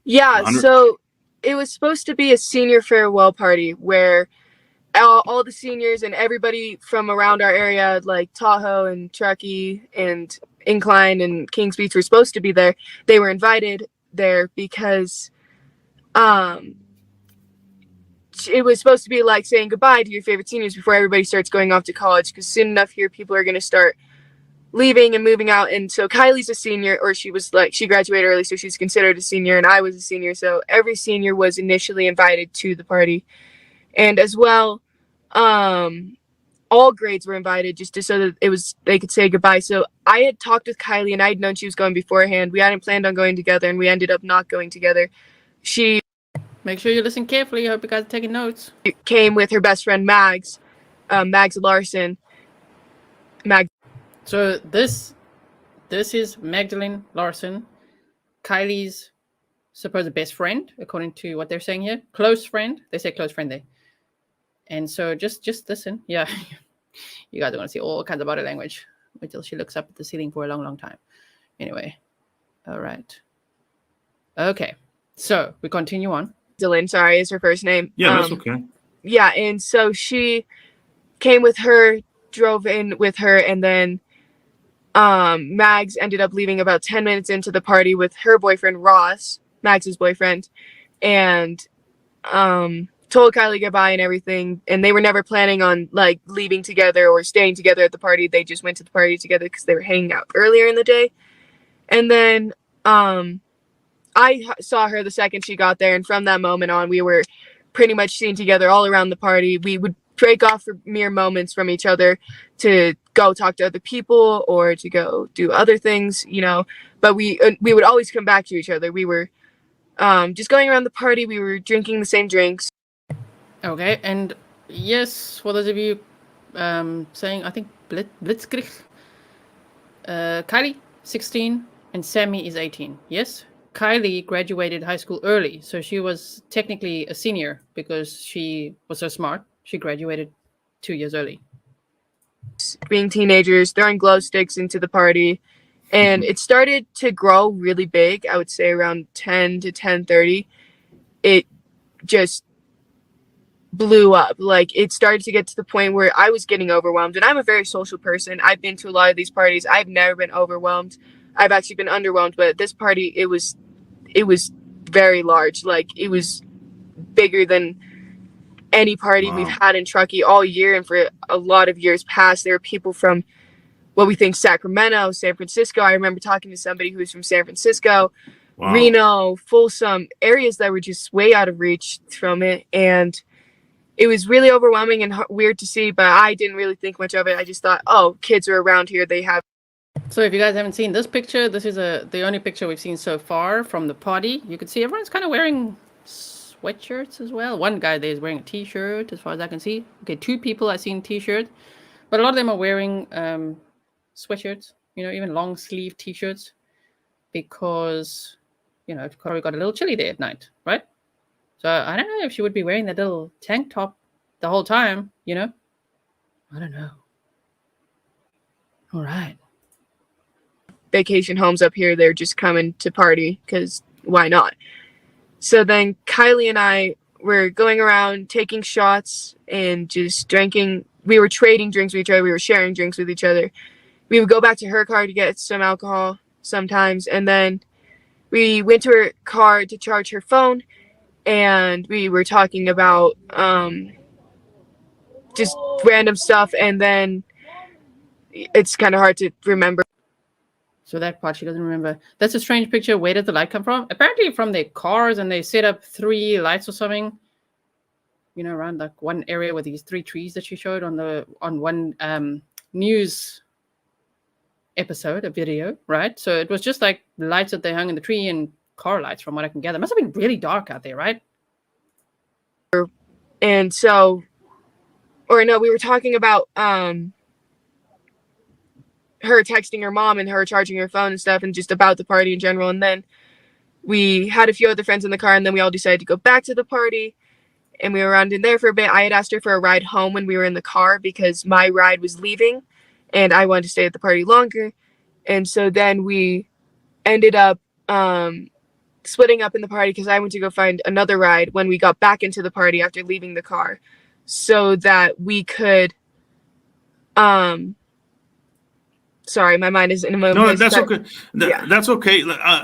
Yeah, so it was supposed to be a senior farewell party where all the seniors and everybody from around our area, like Tahoe and Truckee and Incline and Kings Beach, were supposed to be there. They were invited there because it was supposed to be like saying goodbye to your favorite seniors before everybody starts going off to college, because soon enough here people are going to start leaving and moving out. And so Kylie's a senior, or she graduated early, so she's considered a senior, and I was a senior, so every senior was initially invited to the party. And as well, all grades were invited just so that they could say goodbye. So I had talked with Kiely and I had known she was going beforehand. We hadn't planned on going together and we ended up not going together. She Make sure you listen carefully. I hope you guys are taking notes. Came with her best friend Mags Larson. So this is Magdalene Larson, Kylie's supposed best friend, according to what they're saying here. Close friend. They say close friend there. And so just listen. Yeah. You guys are going to see all kinds of body language. Wait till she looks up at the ceiling for a long, long time. Anyway. All right. Okay. So we continue on. Dylan, sorry, is her first name. Yeah, that's okay. Yeah, and so she came with her, drove in with her, and then Mags ended up leaving about 10 minutes into the party with her boyfriend, Ross, Mags's boyfriend, and told Kiely goodbye and everything. And they were never planning on like leaving together or staying together at the party. They just went to the party together because they were hanging out earlier in the day. And then saw her the second she got there, and from that moment on, we were pretty much seen together all around the party. We would break off for mere moments from each other to go talk to other people or to go do other things, you know. But we would always come back to each other. We were just going around the party. We were drinking the same drinks. Okay, and yes, for those of you saying, I think Blitzkrieg, Kiely, 16, and Sami is 18. Yes, Kiely graduated high school early, so she was technically a senior because she was so smart. She graduated 2 years early. Being teenagers, throwing glow sticks into the party, and it started to grow really big. I would say around 10 to 10:30, it just blew up. Like, it started to get to the point where I was getting overwhelmed, and I'm a very social person. I've been to a lot of these parties. I've never been overwhelmed. I've actually been underwhelmed, but at this party, it was very large. Like, it was bigger than any party we've had in Truckee all year, and for a lot of years past. There were people from what we think Sacramento, San Francisco. I remember talking to somebody who was from San Francisco, Reno, Folsom, areas that were just way out of reach from it, and it was really overwhelming and weird to see, but I didn't really think much of it. I just thought, oh, kids are around here. They have. So if you guys haven't seen this picture, this is the only picture we've seen so far from the party. You can see everyone's kind of wearing sweatshirts as well. One guy there is wearing a t-shirt as far as I can see. Okay, 2 people I've seen t-shirts, but a lot of them are wearing sweatshirts, you know, even long sleeve t-shirts, because, you know, it's probably got a little chilly there at night, right? So I don't know if she would be wearing that little tank top the whole time, you know? I don't know. All right. Vacation homes up here, they're just coming to party because why not? So then Kiely and I were going around taking shots and just drinking. We were trading drinks with each other. We were sharing drinks with each other. We would go back to her car to get some alcohol sometimes, and then we went to her car to charge her phone, and we were talking about just random stuff, and then it's kind of hard to remember. So that part she doesn't remember. That's a strange picture. Where did the light come from? Apparently from their cars, and they set up 3 lights or something, you know, around like one area with these 3 trees that she showed on one news episode, a video, right? So it was just like lights that they hung in the tree and car lights, from what I can gather. It must have been really dark out there, right? And so, or no, we were talking about her texting her mom and her charging her phone and stuff, and just about the party in general. And then we had a few other friends in the car, and then we all decided to go back to the party, and we were around in there for a bit. I had asked her for a ride home when we were in the car because my ride was leaving and I wanted to stay at the party longer. And so then we ended up splitting up in the party because I went to go find another ride when we got back into the party after leaving the car, so that we could sorry, my mind is in a moment. No, that's okay. That's okay.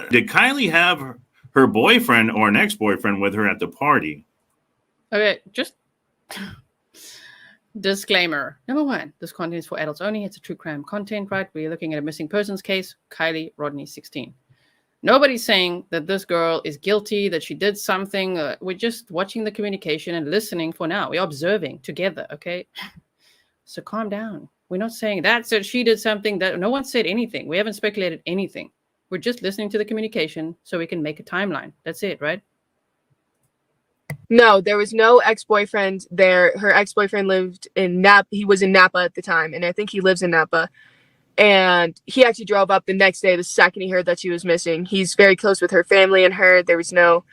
Did Kiely have her boyfriend or an ex-boyfriend with her at the party? Okay, just disclaimer. Number 1, this content is for adults only. It's a true crime content, right? We're looking at a missing persons case. Kiely Rodni, 16. Nobody's saying that this girl is guilty, that she did something. We're just watching the communication and listening for now. We're observing together, okay? So calm down. We're not saying that said she did something. That no one said anything. We haven't speculated anything. We're just listening to the communication so we can make a timeline. That's it, right? No, there was no ex-boyfriend there. Her ex-boyfriend lived in Napa. He was in Napa at the time, and I think he lives in Napa. And he actually drove up the next day, the second he heard that she was missing. He's very close with her family and her. There was no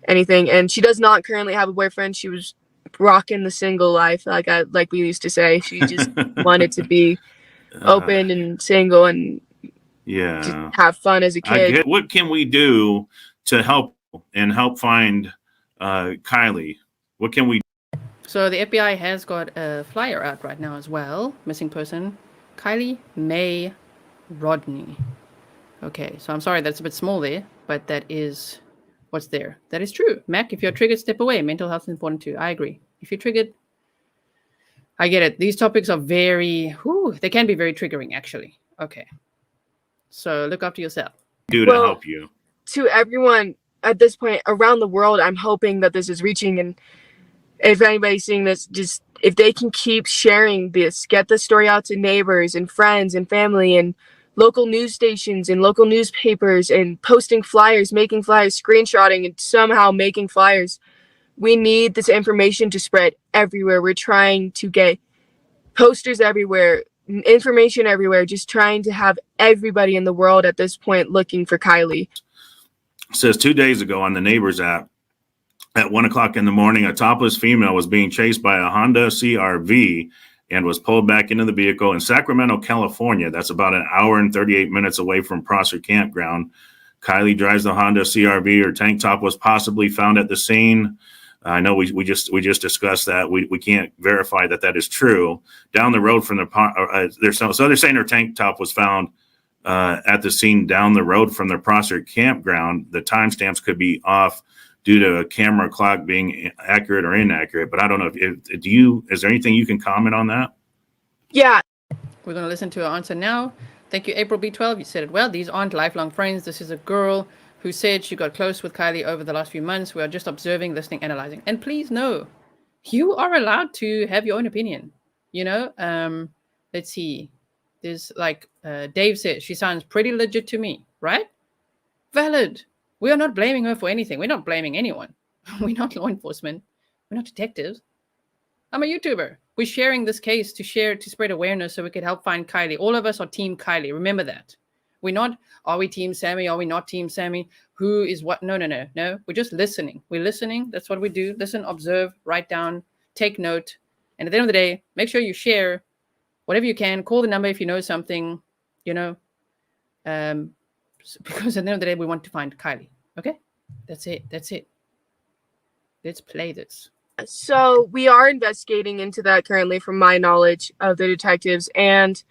anything. And she does not currently have a boyfriend. She was rocking the single life, like we used to say. She just wanted to be open and single and just have fun as a kid. What can we do to help find Kiely? What can we do? So the FBI has got a flyer out right now as well. Missing person, Kiely May Rodni. Okay, so I'm sorry that's a bit small there, but that is what's there. That is true. Mac, if you're triggered, step away. Mental health is important too. I agree. If you're triggered, I get it. These topics are they can be very triggering, actually. Okay. So look after yourself. To help you. To everyone at this point around the world, I'm hoping that this is reaching, and if anybody's seeing this, just if they can keep sharing this, get the story out to neighbors and friends and family and local news stations and local newspapers, and posting flyers, making flyers, screenshotting, and somehow making flyers. We need this information to spread everywhere. We're trying to get posters everywhere, information everywhere, just trying to have everybody in the world at this point looking for Kiely. It says 2 days ago on the Neighbors app, at 1 o'clock in the morning, a topless female was being chased by a Honda CRV and was pulled back into the vehicle in Sacramento, California. That's about an hour and 38 minutes away from Prosser Campground. Kiely drives the Honda CRV. Her tank top was possibly found at the scene. I know we just discussed that. We can't verify that is true. Down the road from the so they're saying her tank top was found at the scene down the road from the Prosser Campground. The timestamps could be off due to a camera clock being accurate or inaccurate. But I don't know is there anything you can comment on that? Yeah. We're going to listen to her answer now. Thank you, April B12. You said it well. These aren't lifelong friends. This is a girl who said she got close with Kiely over the last few months. We are just observing, listening, analyzing. And please know, you are allowed to have your own opinion. Let's see. There's Dave says, she sounds pretty legit to me, right? Valid. We are not blaming her for anything. We're not blaming anyone. We're not law enforcement. We're not detectives. I'm a YouTuber. We're sharing this case to spread awareness so we can help find Kiely. All of us are Team Kiely. Remember that. We're not, are we Team Sami? Are we not Team Sami? Who is what? No. We're just listening. We're listening. That's what we do. Listen, observe, write down, take note. And at the end of the day, make sure you share whatever you can. Call the number if you know something, because at the end of the day, we want to find Kiely. Okay? That's it. Let's play this. So we are investigating into that currently from my knowledge of the detectives, and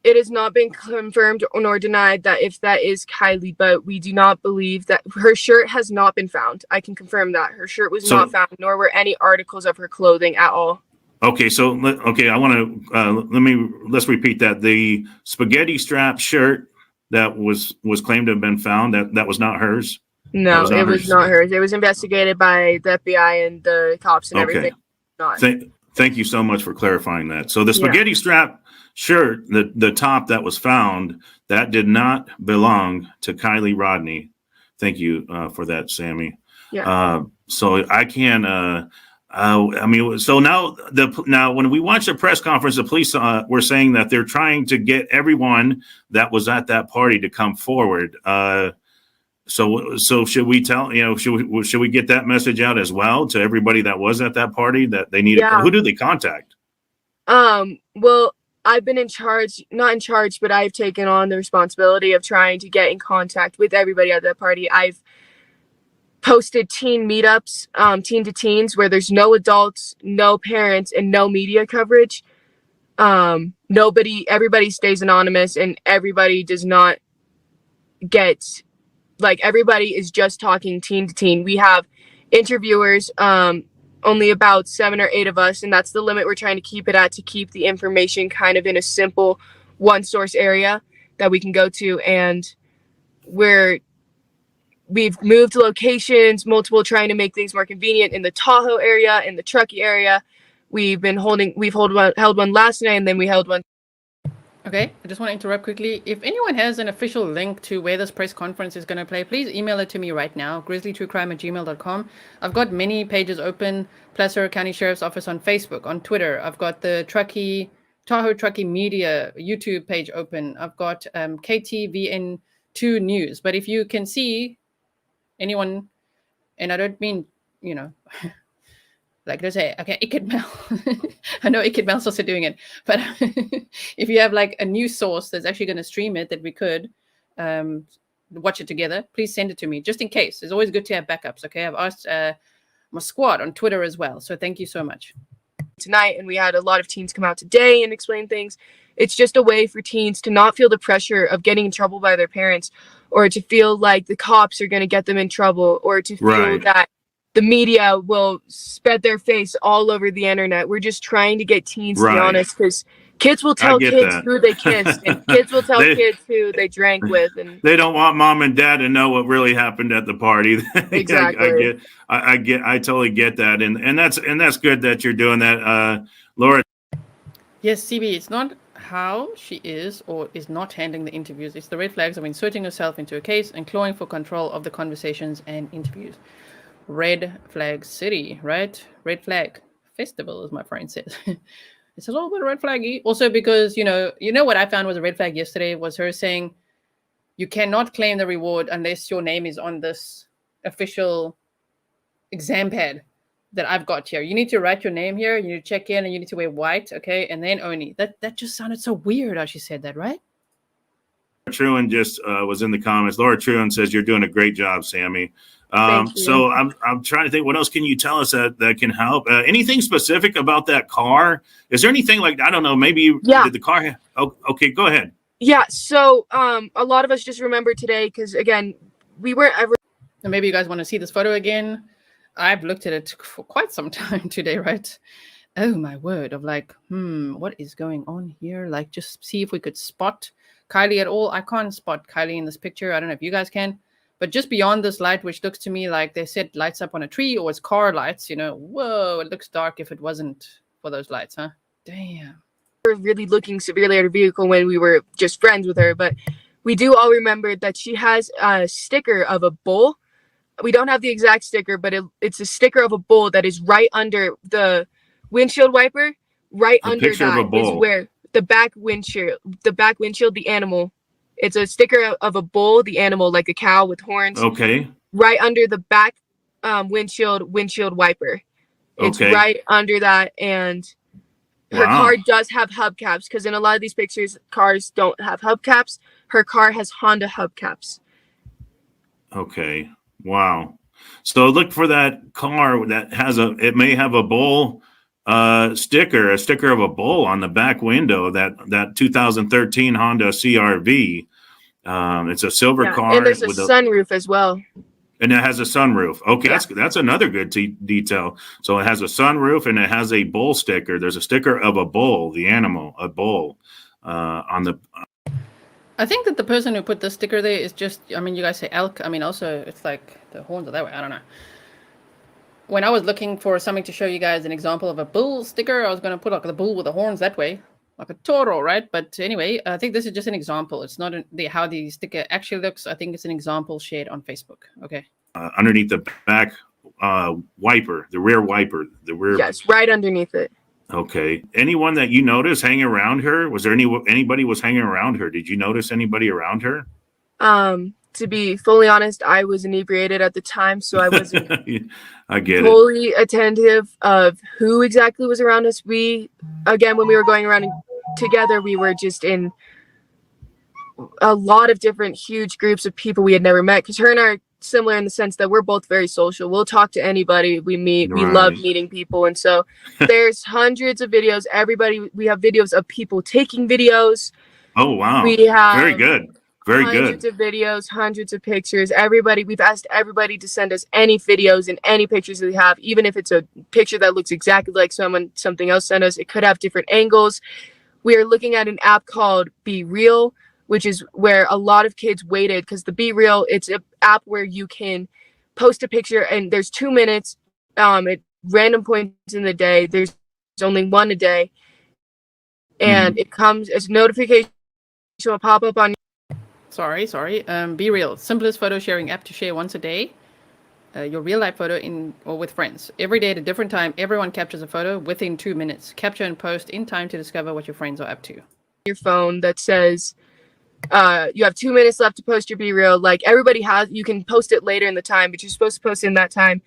it has not been confirmed nor denied that if that is Kiely, but we do not believe that her shirt has not been found. I can confirm that her shirt was not found, nor were any articles of her clothing at all. Okay, I want to let's repeat that. The spaghetti strap shirt that was claimed to have been found, that was not hers. No, it was not hers. It was investigated by the FBI and the cops and everything. Not. Thank you so much for clarifying that. So the spaghetti strap shirt, the top that was found, that did not belong to Kiely Rodni. Thank you for that, Sami. Yeah. So I can. So now when we watched the press conference, the police were saying that they're trying to get everyone that was at that party to come forward. So should we should we get that message out as well to everybody that was at that party that they need? Who do they contact? Well, I've been not in charge, but I've taken on the responsibility of trying to get in contact with everybody at that party. I've posted teen meetups, teen to teens, where there's no adults, no parents, and no media coverage. Everybody stays anonymous, and everybody does not get, everybody is just talking teen to teen. We have interviewers, only about 7 or 8 of us, and that's the limit we're trying to keep it at, to keep the information kind of in a simple one source area that we can go to. And we've moved locations, multiple, trying to make things more convenient in the Tahoe area, in the Truckee area. We've held one last night, and then we held one. Okay, I just want to interrupt quickly. If anyone has an official link to where this press conference is going to play, please email it to me right now, grizzlytruecrime@gmail.com. I've got many pages open, Placer County Sheriff's Office on Facebook, on Twitter. I've got the Tahoe Truckee Media YouTube page open. I've got KTVN2 News. But if you can see anyone, and I don't mean, let's say, okay, Ikidmel. I know Ikidmel's also doing it, but if you have a news source that's actually going to stream it, that we could watch it together, please send it to me, just in case. It's always good to have backups, okay? I've asked my squad on Twitter as well, so thank you so much. Tonight, and we had a lot of teens come out today and explain things. It's just a way for teens to not feel the pressure of getting in trouble by their parents, or to feel like the cops are going to get them in trouble, or to feel that the media will spread their face all over the internet. We're just trying to get teens to be honest, because Kids will I tell get kids that. who they kissed, and kids will tell kids who they drank with, and They don't want mom and dad to know what really happened at the party. exactly. I totally get that, and that's good that you're doing that, Laura. Yes, CB, it's not how she is or is not handling the interviews. It's the red flags of inserting herself into a case and clawing for control of the conversations and interviews. Red flag city, right? Red flag festival, as my friend says. It's a little bit red flaggy. Also because, you know what I found was a red flag yesterday was her saying you cannot claim the reward unless your name is on this official exam pad that I've got here. You need to write your name here, you need to check in, and you need to wear white, okay? And then only. That just sounded so weird how she said that, right? Truan just was in the comments. Laura Truan says you're doing a great job, Sammy. Thank you. So I'm trying to think, what else can you tell us that can help? Anything specific about that car? Is there anything like, I don't know, maybe did the car? Oh, okay, go ahead. Yeah. So a lot of us just remember today because again, we weren't ever. And maybe you guys want to see this photo again. I've looked at it for quite some time today, right? Oh my word, of like, what is going on here? Like, just see if we could spot Kiely at all. I can't spot Kiely in this picture. I don't know if you guys can. But just beyond this light, which looks to me like they set lights up on a tree or it's car lights, whoa, it looks dark if it wasn't for those lights, huh? Damn. We were really looking severely at her vehicle when we were just friends with her, but we do all remember that she has a sticker of a bull. We don't have the exact sticker, but it's a sticker of a bull that is right under the windshield wiper. Right under that is where the back windshield, the animal. It's a sticker of a bull, the animal, like a cow with horns. Okay. Right under the back windshield wiper. It's right under that, and her car does have hubcaps because in a lot of these pictures, cars don't have hubcaps. Her car has Honda hubcaps. Okay. Wow. So look for that car that has it may have a bull a sticker of a bull on the back window, that 2013 Honda CRV. It's a silver car. And there's a sunroof as well. And it has a sunroof. Okay, that's another good detail. So it has a sunroof and it has a bull sticker. There's a sticker of a bull, the animal, a bull, on the. I think that the person who put the sticker there is just, you guys say elk. Also, it's like the horns are that way. I don't know. When I was looking for something to show you guys an example of a bull sticker, I was going to put like the bull with the horns that way, like a toro, right? But anyway, I think this is just an example. It's not how the sticker actually looks. I think it's an example shared on Facebook. Okay. Underneath the back wiper, the rear wiper, Yes, right underneath it. Okay. Anyone that you noticed hanging around her? Was there anybody was hanging around her? Did you notice anybody around her? To be fully honest, I was inebriated at the time, so I wasn't I get fully attentive of who exactly was around us. When we were going around together, we were just in a lot of different huge groups of people we had never met, because her and I are similar in the sense that we're both very social. We'll talk to anybody we meet. Right. We love meeting people. And so there's hundreds of videos. We have videos of people taking videos. Oh, wow. We have very good. Very good. Hundreds of videos, hundreds of pictures. We've asked everybody to send us any videos and any pictures that they have, even if it's a picture that looks exactly like something else sent us. It could have different angles. We are looking at an app called Be Real, which is where a lot of kids waited, because the Be Real, it's an app where you can post a picture and there's 2 minutes at random points in the day. There's only one a day. And it comes as a notification will pop up on Sorry. Be Real. Simplest photo sharing app to share once a day. Your real life photo or with friends. Every day at a different time, everyone captures a photo within 2 minutes. Capture and post in time to discover what your friends are up to. Your phone that says you have 2 minutes left to post your Be Real. Like everybody has, you can post it later in the time, but you're supposed to post in that time.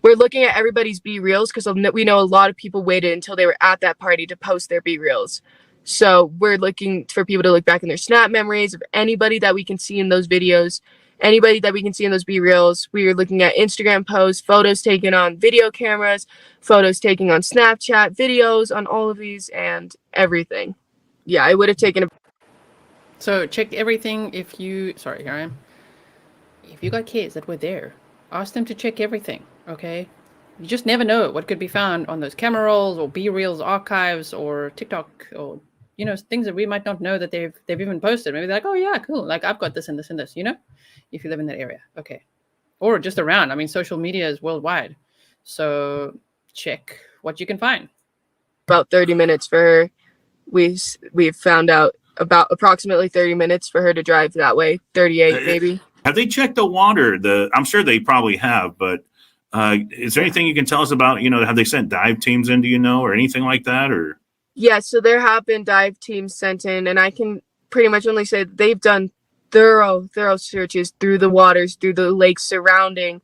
We're looking at everybody's Be Reals because we know a lot of people waited until they were at that party to post their Be Reals. So we're looking for people to look back in their Snap memories of anybody that we can see in those videos, anybody that we can see in those Be Reals. We are looking at Instagram posts, photos taken on video cameras, photos taken on Snapchat, videos on all of these and everything. Yeah, I would have taken a... So check everything here I am. If you got kids that were there, ask them to check everything, okay? You just never know what could be found on those camera rolls or Be Reels archives or TikTok or you know, things that we might not know that they've even posted. Maybe they're like, oh yeah, cool. Like I've got this and this and this, you know, if you live in that area. Okay. Or just around. I mean, social media is worldwide. So check what you can find. About 30 minutes for her. We've found out about approximately 30 minutes for her to drive that way. 38 maybe. Have they checked the water? I'm sure they probably have, but is there anything you can tell us about, you know, have they sent dive teams in, do you know, or anything like that? Or Yeah, so there have been dive teams sent in, and I can pretty much only say that they've done thorough searches through the waters, through the lakes surrounding.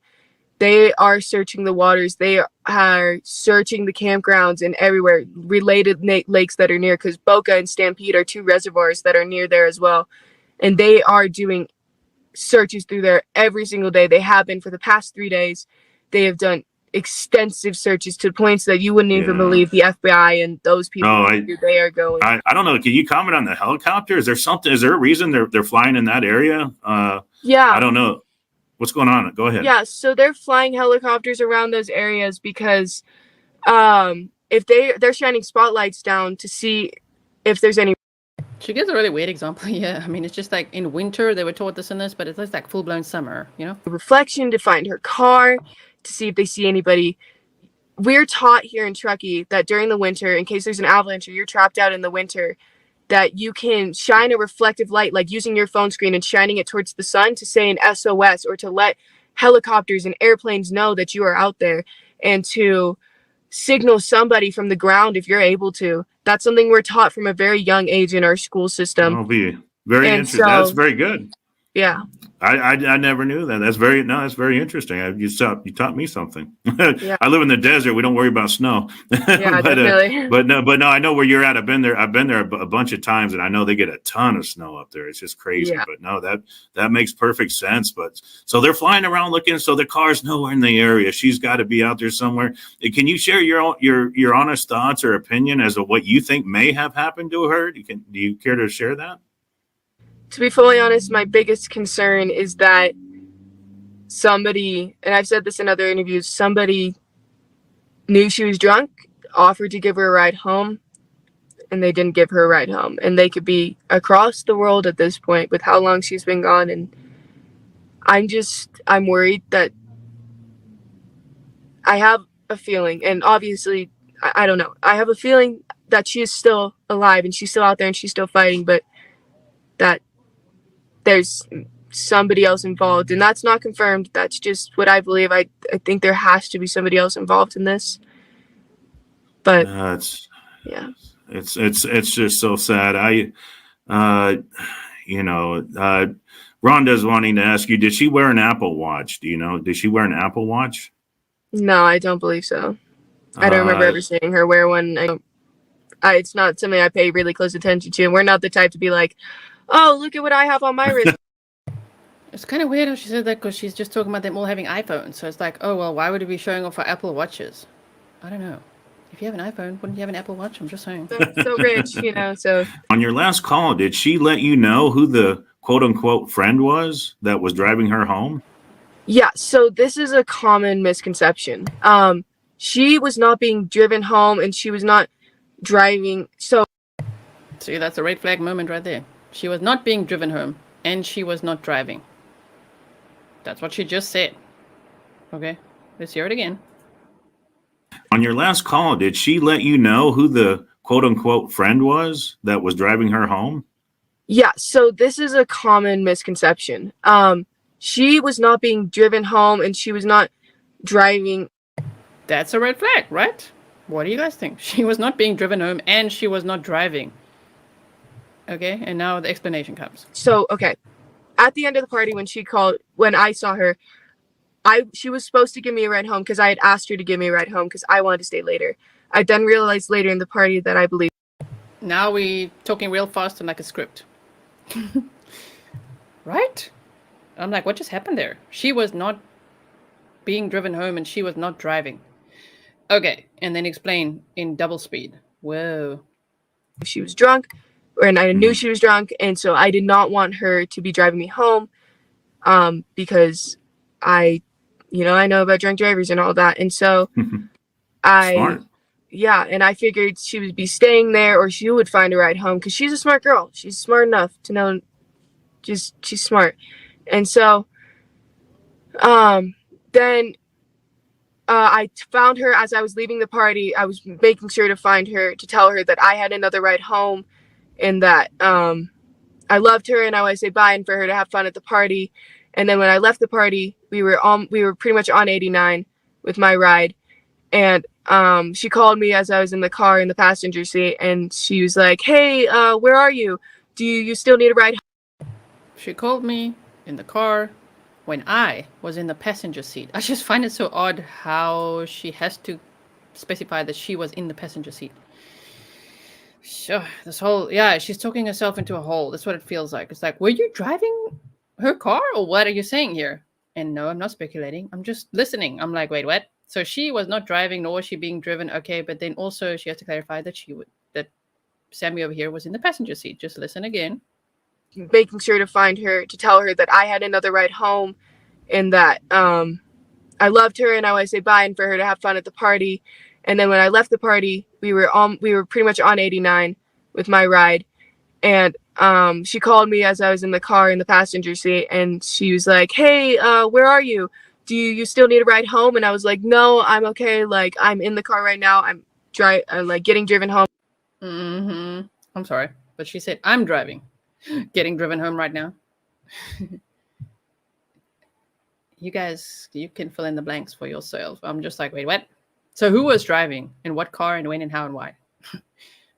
They are searching the waters. They are searching the campgrounds and everywhere, related lakes that are near, because Boca and Stampede are 2 reservoirs that are near there as well. And they are doing searches through there every single day. They have been for the past 3 days. They have done extensive searches to points that you wouldn't even believe the FBI and those people they are going. I don't know. Can you comment on the helicopter? Is there something? Is there a reason they're flying in that area? Yeah. I don't know. What's going on? Go ahead. Yeah, so they're flying helicopters around those areas because if they're shining spotlights down to see if there's any. She gives a really weird example. Yeah, I mean, it's just like in winter they were taught this and this, but it's just like full-blown summer, you know? Reflection to find her car, to see if they see anybody. We're taught here in Truckee that during the winter, in case there's an avalanche or you're trapped out in the winter, that you can shine a reflective light, like using your phone screen and shining it towards the sun to say an SOS, or to let helicopters and airplanes know that you are out there, and to signal somebody from the ground if you're able to. That's something we're taught from a very young age in our school system. Oh, be very interesting. That's very good. Yeah. I never knew that. That's very interesting. You taught me something. Yeah. I live in the desert. We don't worry about snow. Yeah, but, definitely. But no, I know where you're at. I've been there a bunch of times, and I know they get a ton of snow up there. It's just crazy. Yeah. But no, that makes perfect sense. But so they're flying around looking. So the car's nowhere in the area. She's got to be out there somewhere. Can you share your honest thoughts or opinion as to what you think may have happened to her? Do you care to share that? To be fully honest, my biggest concern is that somebody, and I've said this in other interviews, somebody knew she was drunk, offered to give her a ride home, and they didn't give her a ride home. And they could be across the world at this point with how long she's been gone. And I'm worried that I have a feeling, and obviously, I don't know, I have a feeling that she is still alive and she's still out there and she's still fighting, but that there's somebody else involved, and that's not confirmed. That's just what I believe. I think there has to be somebody else involved in this. But yeah, it's just so sad. Rhonda's wanting to ask you, did she wear an Apple Watch? Do you know? Did she wear an Apple Watch? No, I don't believe so. I don't remember ever seeing her wear one. It's not something I pay really close attention to, and we're not the type to be like, oh, look at what I have on my wrist. It's kind of weird how she said that, because she's just talking about them all having iPhones. So it's like, oh, well, why would it be showing off our Apple Watches? I don't know. If you have an iPhone, wouldn't you have an Apple Watch? I'm just saying. So rich, you know, so. On your last call, did she let you know who the quote-unquote friend was that was driving her home? Yeah, so this is a common misconception. She was not being driven home, and she was not driving. So. See, that's a red flag moment right there. She was not being driven home, and she was not driving. That's what she just said. Okay, let's hear it again. On your last call, did she let you know who the quote-unquote friend was that was driving her home? Yeah, so this is a common misconception. She was not being driven home, and she was not driving. That's a red flag, right? What do you guys think? She was not being driven home, and she was not driving. Okay, and now the explanation comes. So, okay, at the end of the party when I saw her, she was supposed to give me a ride home because I had asked her to give me a ride home because I wanted to stay later. I then realized later in the party that I believe. Now we talking real fast and like a script. Right? I'm like, what just happened there? She was not being driven home and she was not driving. Okay, and then explain in double speed. Whoa. She was drunk, and I knew she was drunk, and so I did not want her to be driving me home, because I know about drunk drivers and all that, and so Smart. yeah, and I figured she would be staying there or she would find a ride home because she's a smart girl. She's smart enough to know, she's smart. And so then I found her as I was leaving the party. I was making sure to find her to tell her that I had another ride home and that I loved her and I would say bye and for her to have fun at the party. And then when I left the party, we were pretty much on 89 with my ride. And she called me as I was in the car in the passenger seat and she was like, "Hey, where are you? Do you still need a ride?" She called me in the car when I was in the passenger seat. I just find it so odd how she has to specify that she was in the passenger seat. Sure, this whole, yeah, she's talking herself into a hole. That's what it feels like. It's like, were you driving her car or what are you saying here? And no, I'm not speculating. I'm just listening. I'm like, wait, what? So she was not driving, nor was she being driven. Okay, but then also she has to clarify that that Sami over here was in the passenger seat. Just listen again. Making sure to find her to tell her that I had another ride home and that I loved her and I would say bye and for her to have fun at the party. And then when I left the party, we were pretty much on 89 with my ride. And she called me as I was in the car in the passenger seat and she was like, "Hey, where are you? Do you still need a ride home?" And I was like, "No, I'm okay. Like, I'm in the car right now. I'm like getting driven home." I'm sorry, but she said, "I'm driving, getting driven home right now." You guys, you can fill in the blanks for yourself. I'm just like, wait, what? So who was driving and what car and when and how and why? It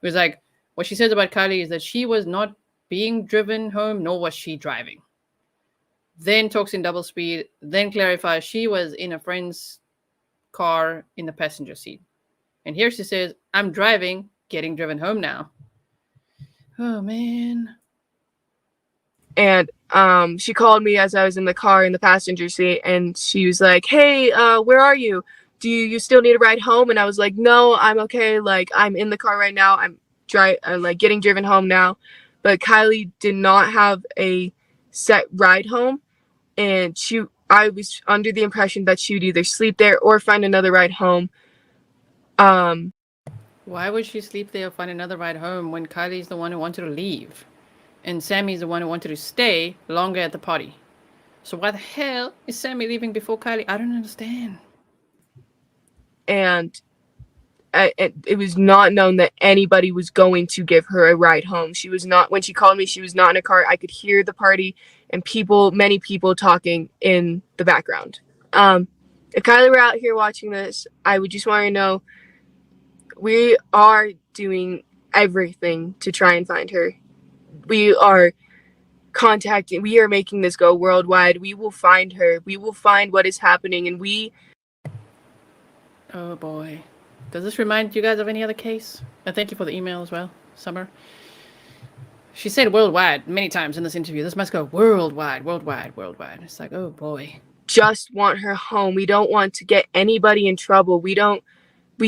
was like, what she says about Kiely is that she was not being driven home, nor was she driving. Then talks in double speed, then clarifies she was in a friend's car in the passenger seat. And here she says, "I'm driving, getting driven home now." Oh, man. And she called me as I was in the car in the passenger seat and she was like, "Hey, where are you? Do you still need a ride home?" And I was like, "No, I'm okay. Like, I'm in the car right now. I'm like getting driven home now." But Kiely did not have a set ride home. And I was under the impression that she would either sleep there or find another ride home. Why would she sleep there or find another ride home when Kylie's the one who wanted to leave? And Sami's the one who wanted to stay longer at the party. So why the hell is Sami leaving before Kiely? I don't understand. And it was not known that anybody was going to give her a ride home. She was not, when she called me, she was not in a car. I could hear the party and many people talking in the background. If Kiely were out here watching this, I would just want to know, we are doing everything to try and find her. We are making this go worldwide. We will find her. We will find what is happening. And oh boy. Does this remind you guys of any other case? And thank you for the email as well, Summer. She said worldwide many times in this interview. This must go worldwide, worldwide, worldwide. It's like, oh boy. Just want her home. We don't want to get anybody in trouble. We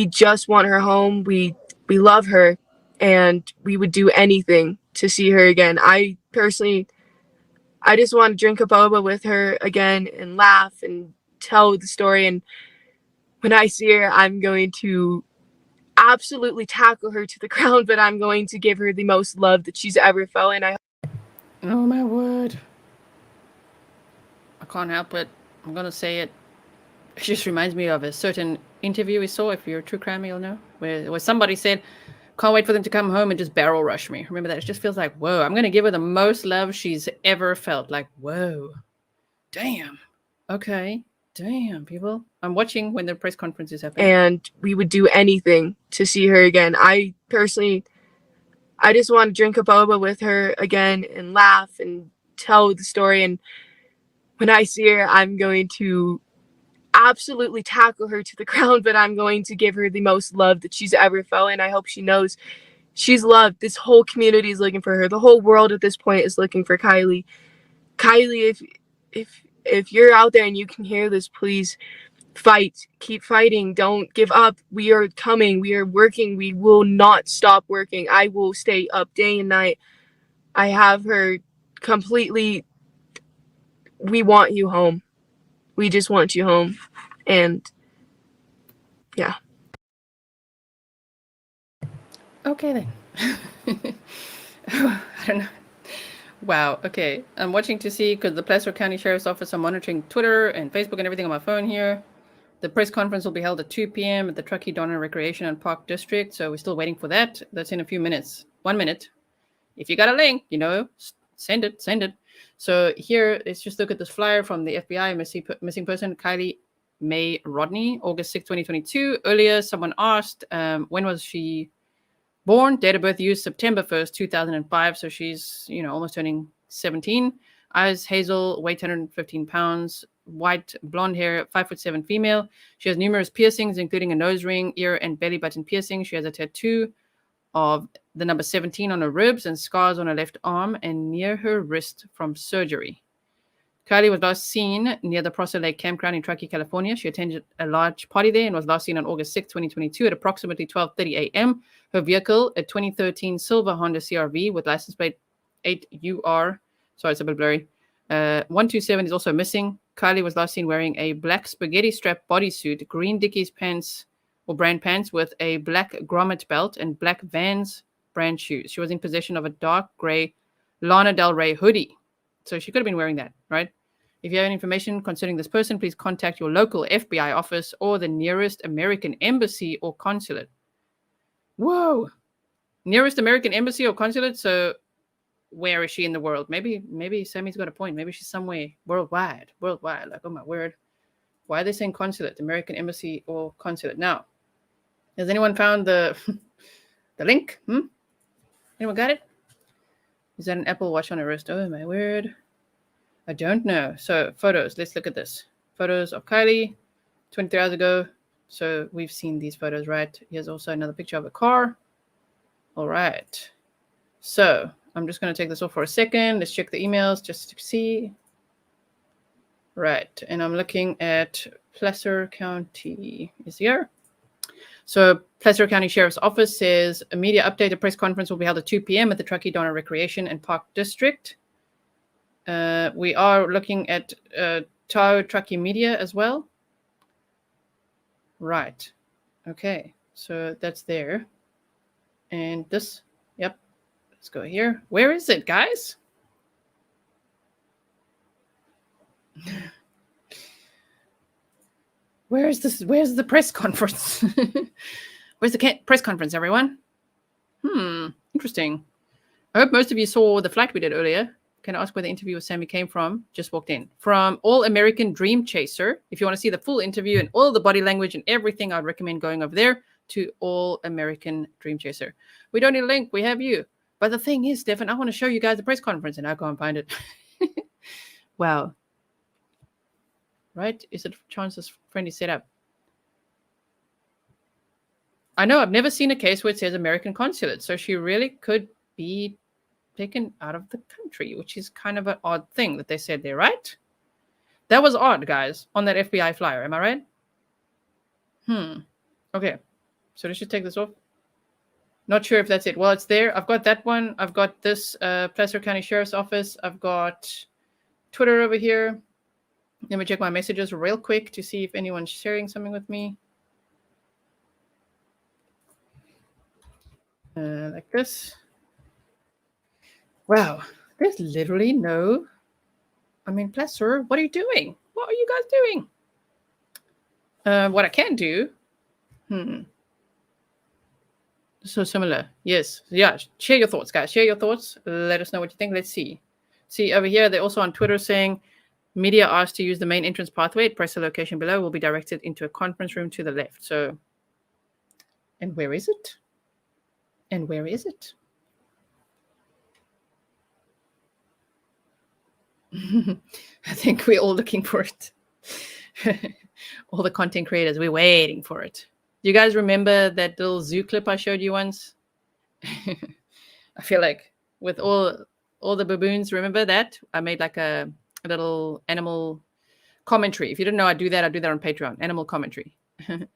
just want her home. We love her and we would do anything to see her again. I just want to drink a boba with her again and laugh and tell the story. And when I see her, I'm going to absolutely tackle her to the ground, but I'm going to give her the most love that she's ever felt. And oh my word. I can't help it. I'm going to say it. It just reminds me of a certain interview we saw. If you're a true crime, you'll know. Where somebody said, "Can't wait for them to come home and just barrel rush me." Remember that? It just feels like, whoa, I'm going to give her the most love she's ever felt. Like, whoa. Damn. Okay. Damn, people. I'm watching when the press conference is happening. And we would do anything to see her again. I just want to drink a boba with her again and laugh and tell the story. And when I see her, I'm going to absolutely tackle her to the ground, but I'm going to give her the most love that she's ever felt. And I hope she knows she's loved. This whole community is looking for her. The whole world at this point is looking for Kiely. Kiely, if you're out there and you can hear this, please fight. Keep fighting. Don't give up. We are coming. We are working. We will not stop working. I will stay up day and night. I have her completely. We want you home. We just want you home. And yeah. Okay then. I don't know. Wow. Okay. I'm watching to see because the Placer County Sheriff's Office are monitoring Twitter and Facebook and everything on my phone here. The press conference will be held at 2 p.m. at the Truckee Donner Recreation and Park District. So we're still waiting for that. That's in a few minutes. 1 minute. If you got a link, send it. So here, let's just look at this flyer from the FBI missing person, Kiely Rodni, August 6, 2022. Earlier, someone asked, when was she born? Date of birth used September 1st, 2005. So she's, almost turning 17. Eyes hazel, weight 115 pounds, white blonde hair, 5'7" female. She has numerous piercings, including a nose ring, ear, and belly button piercing. She has a tattoo of the number 17 on her ribs and scars on her left arm and near her wrist from surgery. Kiely was last seen near the Prosser Family Campground in Truckee, California. She attended a large party there and was last seen on August 6, 2022 at approximately 12:30 a.m. Her vehicle, a 2013 silver Honda CRV with license plate 8UR, sorry, it's a bit blurry, 127 is also missing. Kiely was last seen wearing a black spaghetti strap bodysuit, green Dickies pants or brand pants with a black grommet belt and black Vans brand shoes. She was in possession of a dark gray Lana Del Rey hoodie. So she could have been wearing that, right? If you have any information concerning this person, please contact your local FBI office or the nearest American embassy or consulate. Whoa. Nearest American embassy or consulate? So where is she in the world? Maybe Sammy's got a point. Maybe she's somewhere worldwide. Like, oh my word. Why are they saying consulate? American embassy or consulate? Now, has anyone found the link? Anyone got it? Is that an Apple Watch on her wrist? Oh my word. I don't know. So photos. Let's look at this. Photos of Kiely 23 hours ago. So we've seen these photos, right? Here's also another picture of a car. All right. So I'm just going to take this off for a second. Let's check the emails just to see. Right. And I'm looking at Placer County is here. So Placer County Sheriff's Office says a media update. A press conference will be held at 2 p.m. at the Truckee Donner Recreation and Park District. We are looking at Tao Truckee Media as well. Right. Okay. So that's there. And this, yep. Let's go here. Where is it, guys? Where's the press conference? Where's the press conference, everyone? Interesting. I hope most of you saw the flight we did earlier. Can I ask where the interview with Sami came from? Just walked in. From All American Dream Chaser. If you want to see the full interview and all the body language and everything, I'd recommend going over there to All American Dream Chaser. We don't need a link. We have you. But the thing is, Stefan, I want to show you guys the press conference and I can't find it. Wow. Right? Is it chances friendly setup? I know I've never seen a case where it says American consulate, so she really could be taken out of the country, which is kind of an odd thing that they said there, right? That was odd, guys, on that FBI flyer. Am I right? Okay. So let's just take this off. Not sure if that's it. Well, it's there. I've got that one. I've got this Placer County Sheriff's Office. I've got Twitter over here. Let me check my messages real quick to see if anyone's sharing something with me. Like this. Wow. There's literally no... I mean, Placer, what are you doing? What are you guys doing? What I can do... So similar. Yes. Yeah. Share your thoughts, guys. Share your thoughts. Let us know what you think. Let's see. See, over here, they're also on Twitter saying... Media asked to use the main entrance pathway. Press the location below. Will be directed into a conference room to the left. So, and where is it? And where is it? I think we're all looking for it. All the content creators, we're waiting for it. Do you guys remember that little zoo clip I showed you once? I feel like with all the baboons, remember that? I made like a little animal commentary. If you didn't know I do that on Patreon, animal commentary. And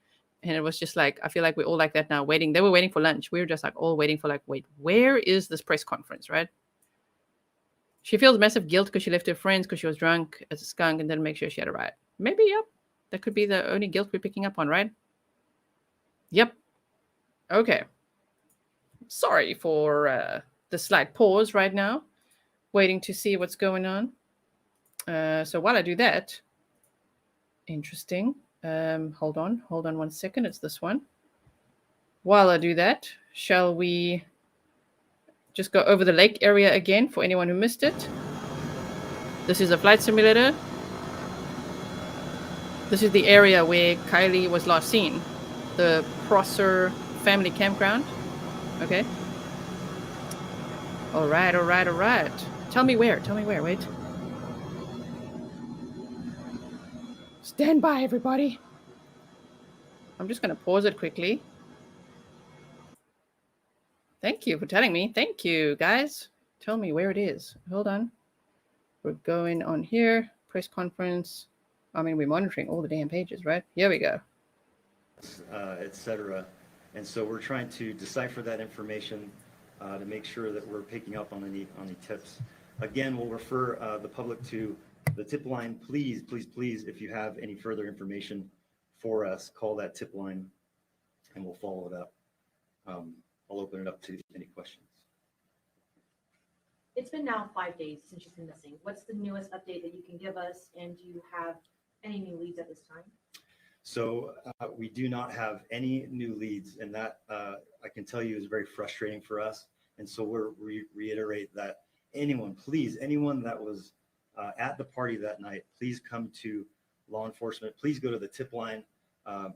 it was just like, I feel like we're all like that now, waiting. They were waiting for lunch. We were just like all waiting for like, wait, where is this press conference, right? She feels massive guilt because she left her friends because she was drunk as a skunk and didn't make sure she had a ride. Maybe, yep. That could be the only guilt we're picking up on, right? Yep. Okay. Sorry for the slight pause right now, waiting to see what's going on. So while I do that, interesting. Hold on 1 second. It's this one. While I do that, shall we just go over the lake area again for anyone who missed it? This is a flight simulator. This is the area where Kiely was last seen. The Prosser Family Campground. Okay. All right. Tell me where. Wait. Stand by, everybody. I'm just going to pause it quickly. Thank you for telling me. Thank you, guys. Tell me where it is. Hold on. We're going on here. Press conference. I mean, we're monitoring all the damn pages, right? Here we go. Etc. And so we're trying to decipher that information to make sure that we're picking up on any tips. Again, we'll refer the public to the tip line. Please, if you have any further information for us, call that tip line and we'll follow it up. I'll open it up to any questions. It's been now 5 days since she's been missing. What's the newest update that you can give us? And do you have any new leads at this time? So we do not have any new leads, and that I can tell you is very frustrating for us. And so we reiterate that anyone that was at the party that night, please come to law enforcement. Please go to the tip line.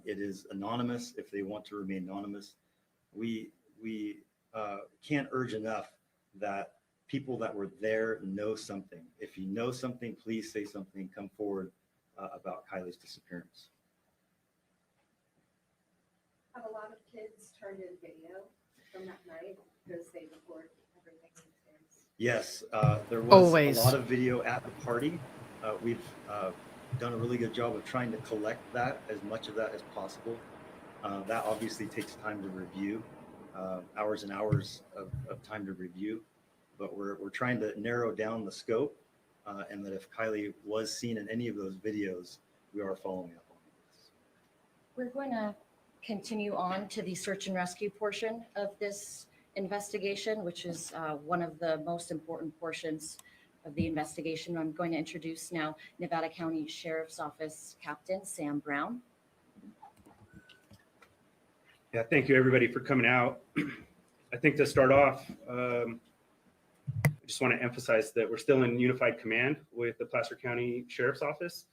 It is anonymous if they want to remain anonymous. We can't urge enough that people that were there know something. If you know something, please say something, come forward about Kiely's disappearance. Have a lot of kids turned in video from that night because they record everything these days? Yes, there was Always. A lot of video at the party. We've done a really good job of trying to collect that, as much of that as possible. That obviously takes time to review, hours and hours of time to review, but we're trying to narrow down the scope, and that if Kiely was seen in any of those videos, we are following up on this. We're going to continue on to the search and rescue portion of this investigation, which is one of the most important portions of the investigation. I'm going to introduce now Nevada County Sheriff's Office Captain Sam Brown. Yeah, thank you everybody for coming out. I think to start off, I just want to emphasize that we're still in unified command with the Placer County Sheriff's Office,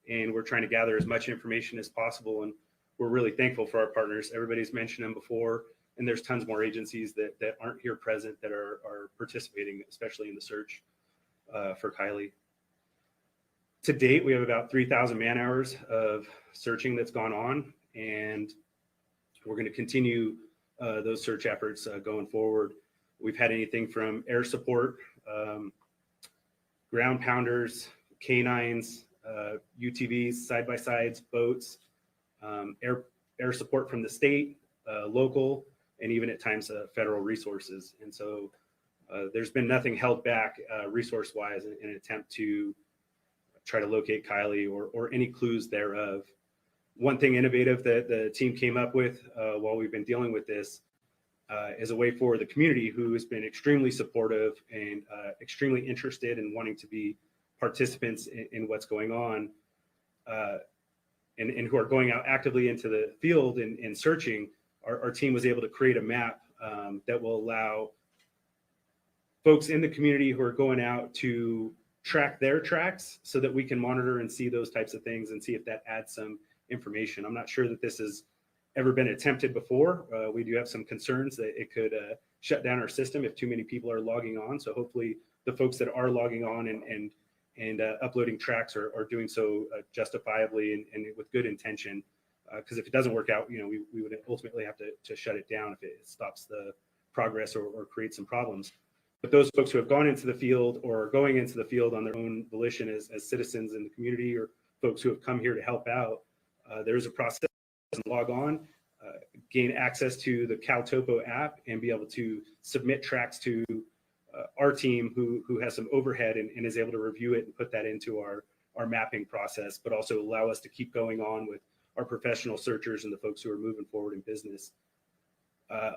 and we're trying to gather as much information as possible. And we're really thankful for our partners. Everybody's mentioned them before, and there's tons more agencies that aren't here present that are participating, especially in the search for Kiely. To date, we have about 3,000 man hours of searching that's gone on, and we're going to continue those search efforts going forward. We've had anything from air support, ground pounders, canines, UTVs, side-by-sides, boats, air support from the state, local, and even at times federal resources. And so there's been nothing held back resource-wise in an attempt to try to locate Kiely or any clues thereof. One thing innovative that the team came up with while we've been dealing with this is a way for the community, who has been extremely supportive and extremely interested in wanting to be participants in what's going on, and who are going out actively into the field and searching. Our team was able to create a map that will allow folks in the community who are going out to track their tracks so that we can monitor and see those types of things and see if that adds some information. I'm not sure that this has ever been attempted before. We do have some concerns that it could shut down our system if too many people are logging on. So hopefully the folks that are logging on and uploading tracks are doing so justifiably and with good intention. Because if it doesn't work out, we would ultimately have to shut it down if it stops the progress or creates some problems. But those folks who have gone into the field or are going into the field on their own volition as citizens in the community, or folks who have come here to help out, there is a process to log on, gain access to the CalTopo app, and be able to submit tracks to our team who has some overhead and is able to review it and put that into our mapping process, but also allow us to keep going on with our professional searchers and the folks who are moving forward in business.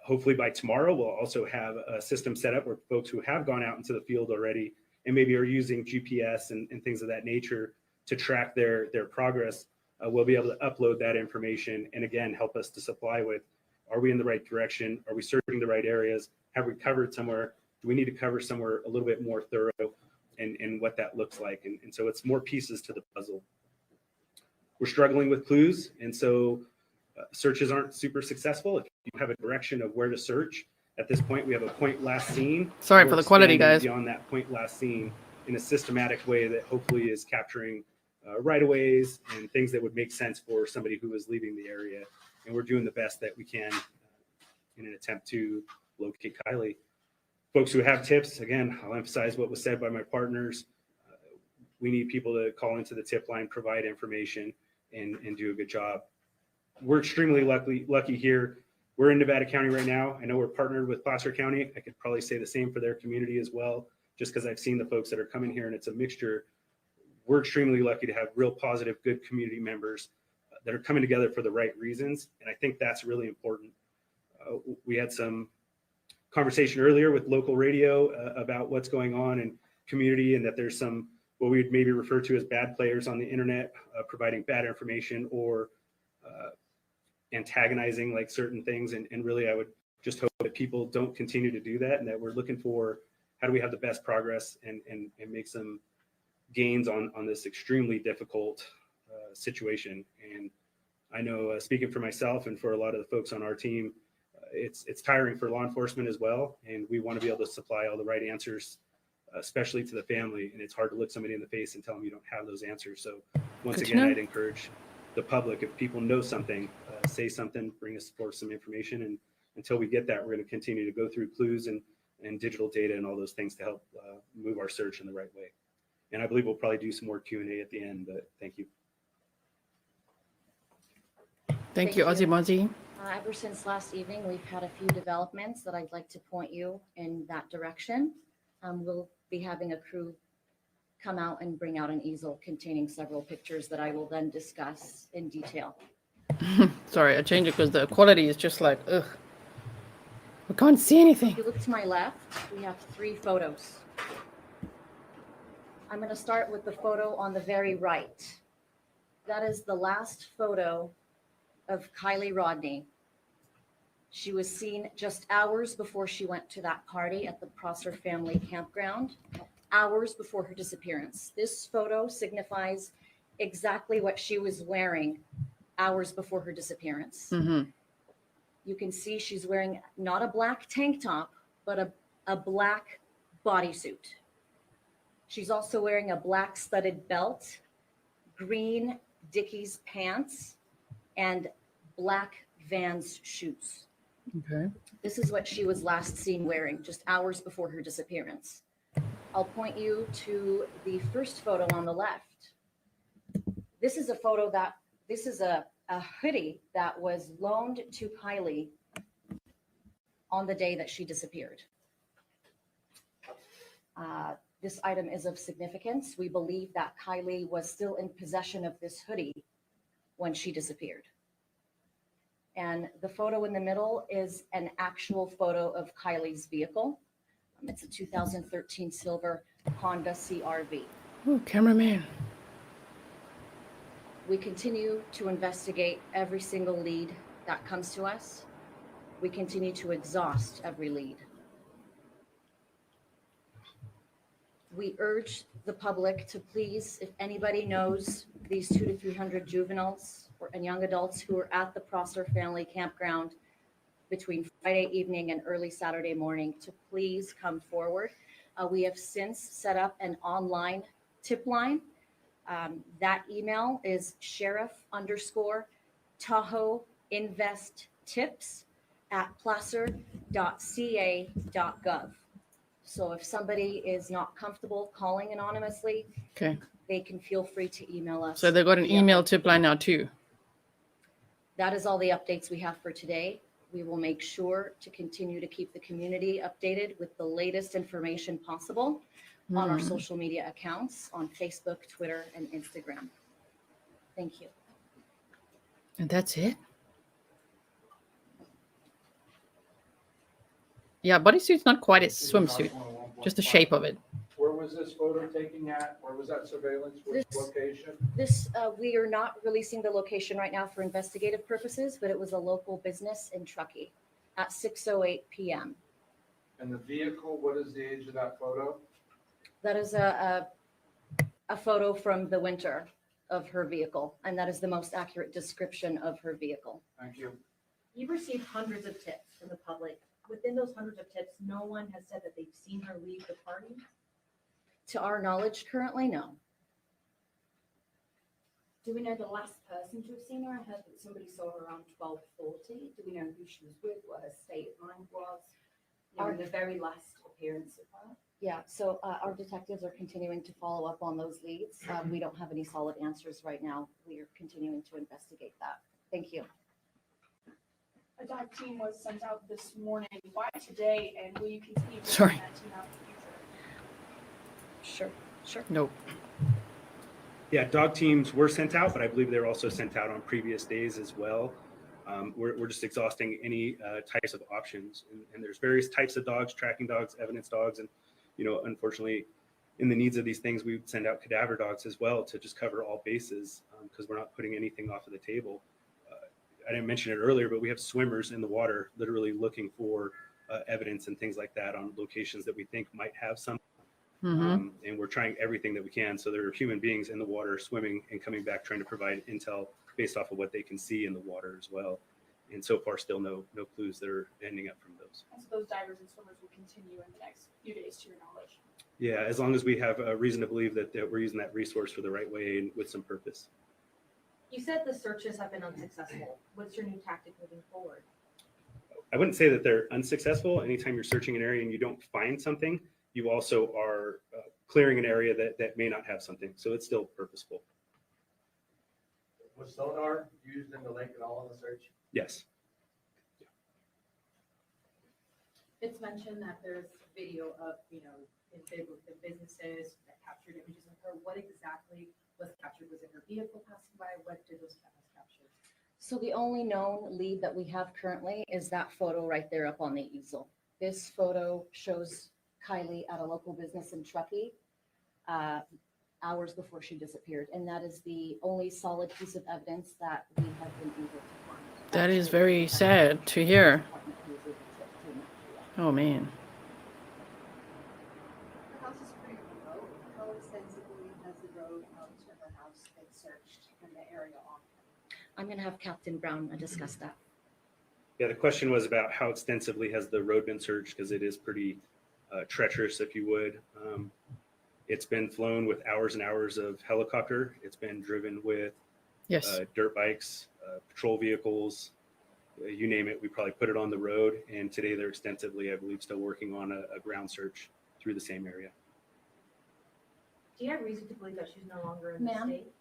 Hopefully by tomorrow, we'll also have a system set up where folks who have gone out into the field already and maybe are using GPS and things of that nature to track their progress, will be able to upload that information and again, help us to supply with, are we in the right direction? Are we searching the right areas? Have we covered somewhere? Do we need to cover somewhere a little bit more thorough, and what that looks like? And so it's more pieces to the puzzle. We're struggling with clues, and so searches aren't super successful. If you have a direction of where to search, at this point, we have a point last seen. Sorry for the quality, guys. Beyond that point last seen in a systematic way that hopefully is capturing right-of-ways and things that would make sense for somebody who is leaving the area. And we're doing the best that we can in an attempt to locate Kiely. Folks who have tips, again, I'll emphasize what was said by my partners. We need people to call into the tip line, provide information, and do a good job. We're extremely lucky here. We're in Nevada County right now. I know we're partnered with Prosser County. I could probably say the same for their community as well, just because I've seen the folks that are coming here and it's a mixture. We're extremely lucky to have real positive, good community members that are coming together for the right reasons. And I think that's really important. We had some conversation earlier with local radio about what's going on in community and that there's some, what we'd maybe refer to as bad players on the internet, providing bad information or antagonizing like certain things. And really, I would just hope that people don't continue to do that and that we're looking for how do we have the best progress and make some gains on this extremely difficult situation. And I know speaking for myself and for a lot of the folks on our team, it's tiring for law enforcement as well. And we want to be able to supply all the right answers, especially to the family. And it's hard to look somebody in the face and tell them you don't have those answers. So once again, I'd encourage the public, if people know something, say something, bring us forth some information. And until we get that, we're going to continue to go through clues and digital data and all those things to help move our search in the right way. And I believe we'll probably do some more Q&A at the end, but thank you. Thank you, Ozzy Mozzie. Ever since last evening, we've had a few developments that I'd like to point you in that direction. We'll be having a crew come out and bring out an easel containing several pictures that I will then discuss in detail. Sorry, I changed it because the quality is just like, ugh. I can't see anything. If you look to my left, we have 3 photos. I'm going to start with the photo on the very right. That is the last photo of Kiely Rodni. She was seen just hours before she went to that party at the Prosser Family Campground, hours before her disappearance. This photo signifies exactly what she was wearing hours before her disappearance. Mm-hmm. You can see she's wearing not a black tank top, but a black bodysuit. She's also wearing a black studded belt, green Dickies pants, and black Vans shoes. Okay. This is what she was last seen wearing just hours before her disappearance. I'll point you to the first photo on the left. This is a photo that, this is a hoodie that was loaned to Kiely on the day that she disappeared. This item is of significance. We believe that Kiely was still in possession of this hoodie when she disappeared. And the photo in the middle is an actual photo of Kiely's vehicle. It's a 2013 silver Honda CR-V. Oh, cameraman. We continue to investigate every single lead that comes to us. We continue to exhaust every lead. We urge the public to please, if anybody knows these 200 to 300 juveniles and young adults who are at the Prosser Family Campground between Friday evening and early Saturday morning, to please come forward. We have since set up an online tip line. That email is sheriff_tahoe_invest_tips@placer.ca.gov. So if somebody is not comfortable calling anonymously, Okay. they can feel free to email us. So they've got an email tip line now too. That is all the updates we have for today. We will make sure to continue to keep the community updated with the latest information possible on our social media accounts on Facebook, Twitter, and Instagram. Thank you. And that's it? Yeah, bodysuit's not quite a swimsuit, just the shape of it. Where was this photo taking at? Where was that surveillance? Which location? We are not releasing the location right now for investigative purposes, but it was a local business in Truckee at 6:08 p.m. And the vehicle, what is the age of that photo? That is a photo from the winter of her vehicle, and that is the most accurate description of her vehicle. Thank you. You've received hundreds of tips from the public. Within those hundreds of tips, no one has said that they've seen her leave the party. To our knowledge, currently, no. Do we know the last person to have seen her? I heard that somebody saw her around 12:40. Do we know who she was with, what her state of mind was? In the very last appearance of her? Yeah, so our detectives are continuing to follow up on those leads. We don't have any solid answers right now. We are continuing to investigate that. Thank you. A dive team was sent out this morning. Why today? And will you continue to Sorry. send that team out in the future? Sure. Nope. Yeah, dog teams were sent out, but I believe they were also sent out on previous days as well. We're just exhausting any types of options, and there's various types of dogs, tracking dogs, evidence dogs, and unfortunately, in the needs of these things, we would send out cadaver dogs as well to just cover all bases because we're not putting anything off of the table. I didn't mention it earlier, but we have swimmers in the water literally looking for evidence and things like that on locations that we think might have some. Mm-hmm. And we're trying everything that we can. So there are human beings in the water swimming and coming back, trying to provide intel based off of what they can see in the water as well. And so far, still no clues that are ending up from those. And so those divers and swimmers will continue in the next few days, to your knowledge. Yeah, as long as we have a reason to believe that we're using that resource for the right way and with some purpose. You said the searches have been unsuccessful. What's your new tactic moving forward? I wouldn't say that they're unsuccessful. Anytime you're searching an area and you don't find something, you also are clearing an area that may not have something. So it's still purposeful. Was sonar used in the lake at all in the search? Yes. It's mentioned that there's video of, in the businesses that captured images of her. What exactly was captured? Was it her vehicle passing by? What did those cameras capture? So the only known lead that we have currently is that photo right there up on the easel. This photo shows Kiely at a local business in Truckee hours before she disappeared. And that is the only solid piece of evidence that we have been able to find. That is very sad to hear. Oh, man. Her house is pretty remote. How extensively has the road out to her house been searched and the area off? I'm going to have Captain Brown discuss that. Yeah, the question was about how extensively has the road been searched, because it is pretty treacherous, if you would. It's been flown with hours and hours of helicopter. It's been driven with dirt bikes, patrol vehicles, you name it. We probably put it on the road. And today they're extensively, I believe, still working on a ground search through the same area. Do you have reason to believe that she's no longer in the Ma'am, state?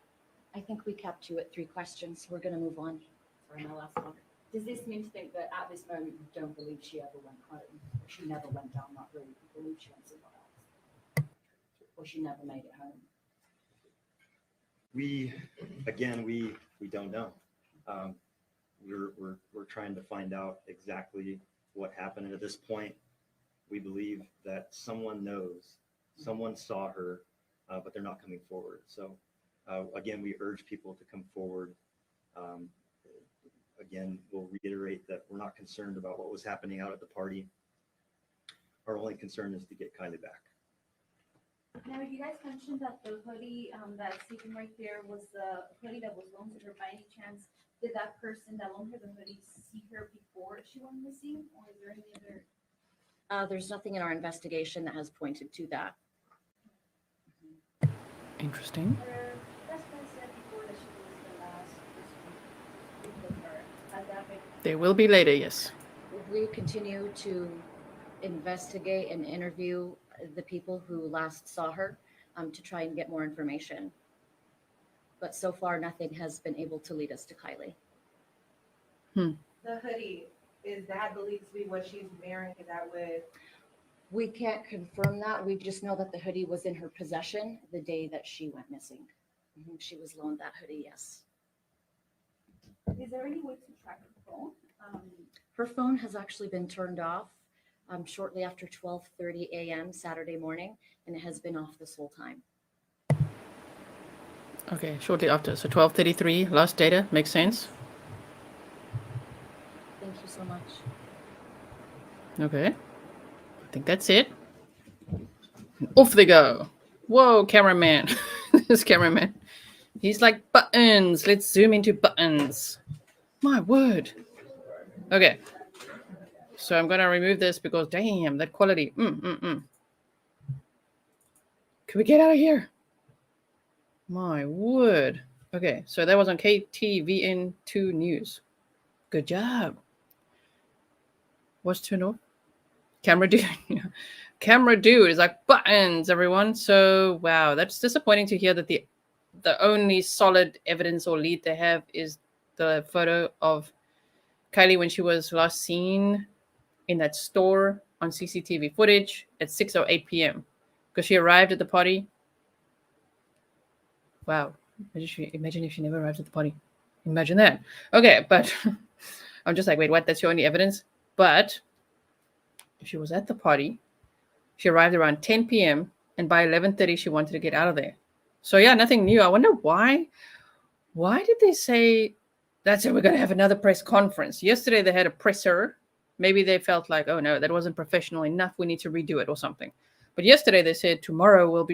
I think we kept you at 3 questions. We're going to move on. Sorry, my last one. Does this mean to think that at this moment you don't believe she ever went home? Or she never went down that road? You believe she went somewhere else? Or she never made it home? We don't know. We're trying to find out exactly what happened. And at this point, we believe that someone knows, someone saw her, but they're not coming forward. So again, we urge people to come forward. Again, we'll reiterate that we're not concerned about what was happening out at the party. Our only concern is to get Kiely back. Now, you guys mentioned that the hoodie that's sitting right there was the hoodie that was loaned to her. By any chance, did that person that loaned her the hoodie see her before she went missing, or is there any other? There's nothing in our investigation that has pointed to that. Interesting. Her best friend said before that she was the last person with her. Has that been? They will be later, yes. We continue to investigate and interview the people who last saw her to try and get more information. But so far, nothing has been able to lead us to Kiely. The hoodie, is that believed to be what she's wearing? Is that what? We can't confirm that. We just know that the hoodie was in her possession the day that she went missing. She was loaned that hoodie, yes. Is there any way to track her phone? Her phone has actually been turned off. shortly after 12:30 a.m. Saturday morning, and it has been off this whole time. Okay, shortly after. So 12:33, last data. Makes sense. Thank you so much. Okay. I think that's it. Off they go. Whoa, cameraman. This cameraman. He's like buttons. Let's zoom into buttons. My word. Okay. So I'm going to remove this because, damn, that quality. Can we get out of here? My word. Okay, so that was on KTVN2 News. Good job. What's turned off? Camera dude. Camera dude is like buttons, everyone. So, wow, that's disappointing to hear that the only solid evidence or lead they have is the photo of Kiely when she was last seen in that store on CCTV footage at 6:08 p.m. because she arrived at the party. Wow. Imagine if she never arrived at the party. Imagine that. Okay, but I'm just like, wait, what? That's your only evidence? But if she was at the party, she arrived around 10 p.m. and by 11:30 she wanted to get out of there. So yeah, nothing new. I wonder why. Why did they say that's it? We're going to have another press conference. Yesterday they had a presser. Maybe they felt like, oh no, that wasn't professional enough. We need to redo it or something. But yesterday they said tomorrow we'll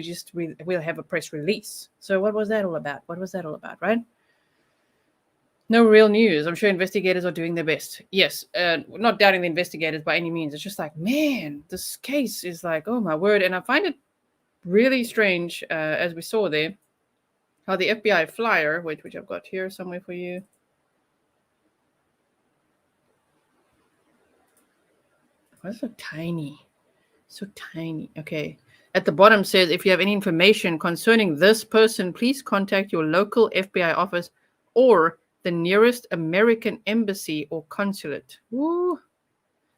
have a press release. So what was that all about? What was that all about, right? No real news. I'm sure investigators are doing their best. Yes, not doubting the investigators by any means. It's just like, man, this case is like, oh my word. And I find it really strange, as we saw there, how the FBI flyer, which I've got here somewhere for you. Why is it so tiny? So tiny. Okay. At the bottom says, if you have any information concerning this person, please contact your local FBI office or the nearest American embassy or consulate. Woo.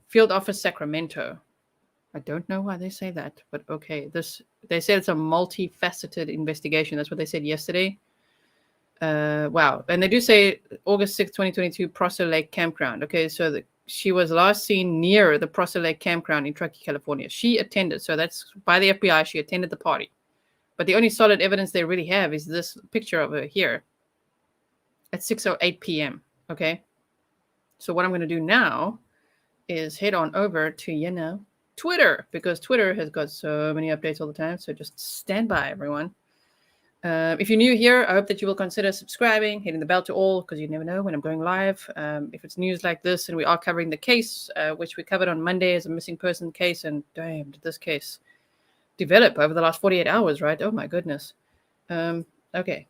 Field office Sacramento. I don't know why they say that, but okay. They said it's a multifaceted investigation. That's what they said yesterday. Wow. And they do say August 6th, 2022, Prosser Lake Campground. Okay, so she was last seen near the Prosser Lake Campground in Truckee, California. She attended, so that's by the FBI. She attended the party. But the only solid evidence they really have is this picture of her here at 6:08 p.m. Okay? So what I'm going to do now is head on over to, Twitter, because Twitter has got so many updates all the time. So just stand by, everyone. If you're new here, I hope that you will consider subscribing, hitting the bell to all, because you never know when I'm going live. If it's news like this, and we are covering the case, which we covered on Monday as a missing person case, and damn, did this case develop over the last 48 hours, right? Oh my goodness. Okay.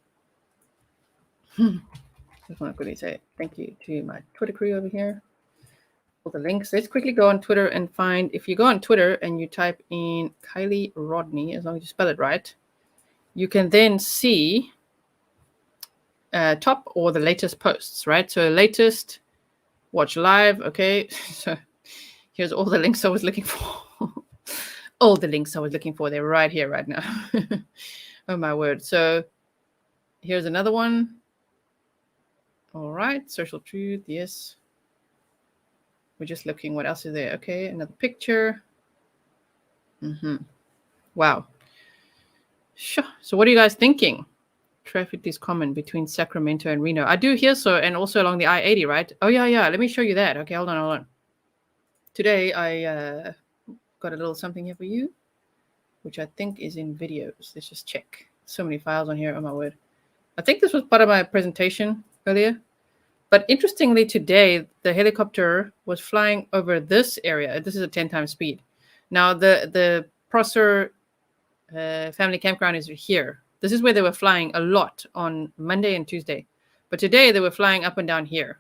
Just want to quickly say thank you to my Twitter crew over here. All the links. Let's quickly go on Twitter and find, if you go on Twitter and you type in Kiely Rodni, as long as you spell it right, you can then see top or the latest posts, right? So latest, watch live. Okay. So here's all the links I was looking for. All the links I was looking for. They're right here, right now. Oh my word. So here's another one. All right. Social truth. Yes. We're just looking. What else is there? Okay. Another picture. Wow. Sure. So what are you guys thinking? Traffic is common between Sacramento and Reno. I do hear so, and also along the I-80, right? Oh, yeah. Let me show you that. Okay, hold on. Today, I got a little something here for you, which I think is in videos. Let's just check. So many files on here. Oh, my word. I think this was part of my presentation earlier. But interestingly, today, the helicopter was flying over this area. This is a 10 times speed. Now, the Prosser Family Campground is here. This is where they were flying a lot on Monday and Tuesday. But today, they were flying up and down here.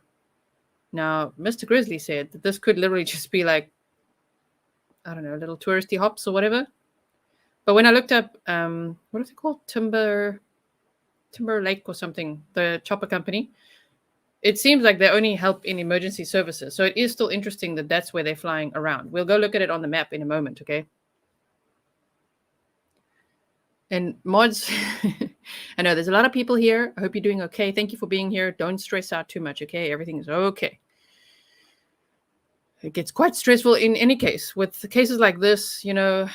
Now, Mr. Grizzly said that this could literally just be like, I don't know, little touristy hops or whatever. But when I looked up, what is it called? Timber Lake or something, the chopper company. It seems like they only help in emergency services. So it is still interesting that that's where they're flying around. We'll go look at it on the map in a moment, okay? And mods, I know there's a lot of people here. I hope you're doing okay. Thank you for being here. Don't stress out too much, okay? Everything is okay. it gets quite stressful in any case. With cases like this, you know,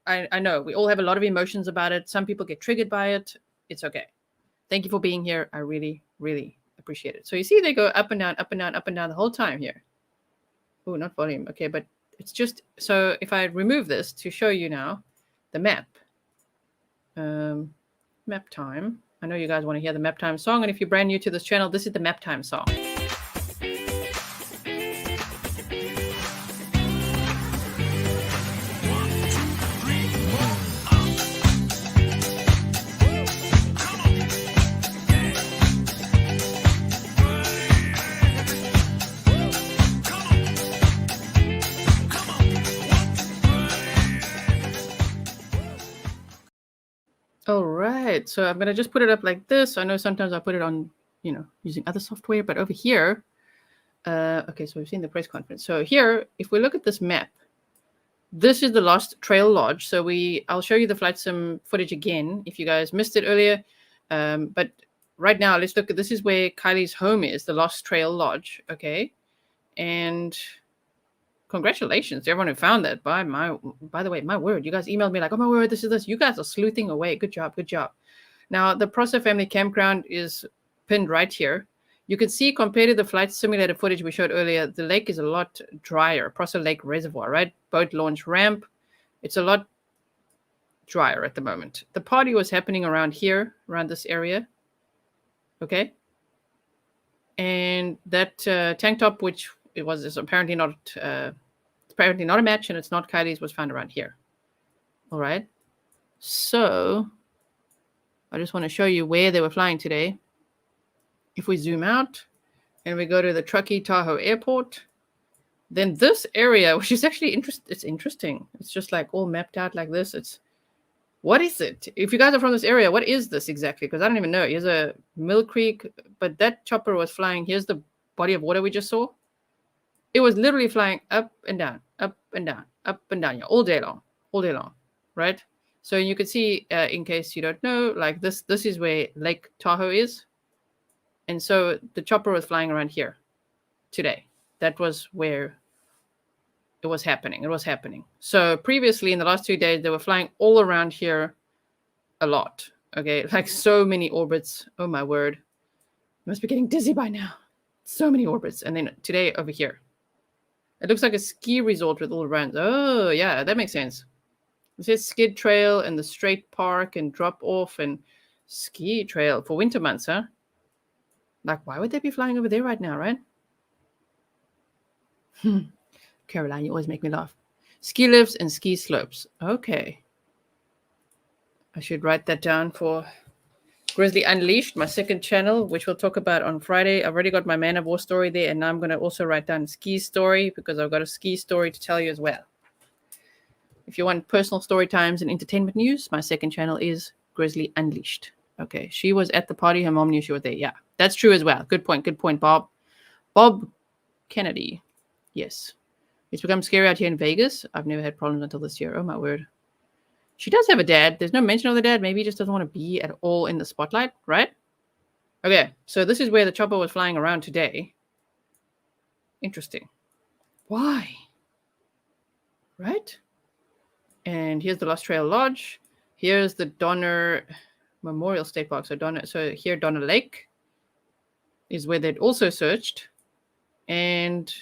I know we all have a lot of emotions about it. Some people get triggered by it. It's okay. Thank you for being here. I really, really appreciate it. So you see they go up and down, up and down, up and down the whole time here. Oh, not volume. Okay, but it's just, so if I remove this to show you now the map, map time. I know you guys want to hear the map time song. And if you're brand new to this channel, this is the map time song. All right, so I'm gonna just put it up like this. I know sometimes I put it on, you know, using other software, but over here, okay, so we've seen the press conference. So here, if we look at this map, this is the Lost Trail Lodge. So I'll show you the flight sim footage again if you guys missed it earlier. But right now, let's look at, this is where Kiely's home is, the Lost Trail Lodge, okay? And congratulations to everyone who found that. By the way, my word, you guys emailed me like, oh my word, this is this. You guys are sleuthing away. Good job, good job. Now, the Prosser Family Campground is pinned right here. You can see compared to the flight simulator footage we showed earlier, the lake is a lot drier. Prosser Lake Reservoir, right? Boat launch ramp. It's a lot drier at the moment. The party was happening around here, around this area. Okay. And that tank top, which it was, is apparently not a match, and it's not Kiely's, was found around here. All right. So I just want to show you where they were flying today. If we zoom out and we go to the Truckee Tahoe Airport, then this area, which is actually interesting. It's just like all mapped out like this. What is it? If you guys are from this area, what is this exactly? Because I don't even know. Here's a Mill Creek, but that chopper was flying. Here's the body of water we just saw. It was literally flying up and down, up and down, up and down, yeah, all day long, right? So you can see, in case you don't know, like this is where Lake Tahoe is. And so the chopper was flying around here today. That was where it was happening. It was happening. So previously, in the last 2 days, they were flying all around here a lot. Okay, like so many orbits. Oh my word. I must be getting dizzy by now. So many orbits. And then today over here. It looks like a ski resort with all around. Oh, yeah, that makes sense. It says skid trail and the straight park and drop off and ski trail for winter months, huh? Like, why would they be flying over there right now, right? Caroline, you always make me laugh. Ski lifts and ski slopes. Okay. I should write that down for Grizzly Unleashed, my second channel, which we'll talk about on Friday. I've already got my Man of War story there, and now I'm going to also write down ski story because I've got a ski story to tell you as well. If you want personal story times and entertainment news, my second channel is Grizzly Unleashed. Okay, she was at the party. Her mom knew she was there. Yeah, that's true as well. Good point, Bob. Bob Kennedy. Yes. It's become scary out here in Vegas. I've never had problems until this year. Oh, my word. She does have a dad. There's no mention of the dad. Maybe he just doesn't want to be at all in the spotlight, right? Okay, so this is where the chopper was flying around today. Interesting. Why? Right? And here's the Lost Trail Lodge. Here's the Donner Memorial State Park. So here, Donner Lake is where they'd also searched. And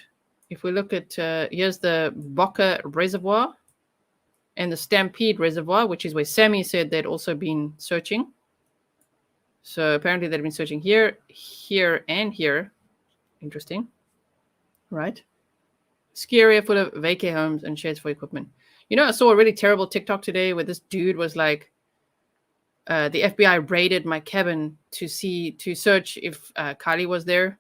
if we look at, here's the Boca Reservoir and the Stampede Reservoir, which is where Sami said they'd also been searching. So apparently they'd been searching here, here, and here. Interesting. Right? Ski area full of vacay homes and sheds for equipment. You know, I saw a really terrible TikTok today where this dude was like, the FBI raided my cabin to search if Kiely was there.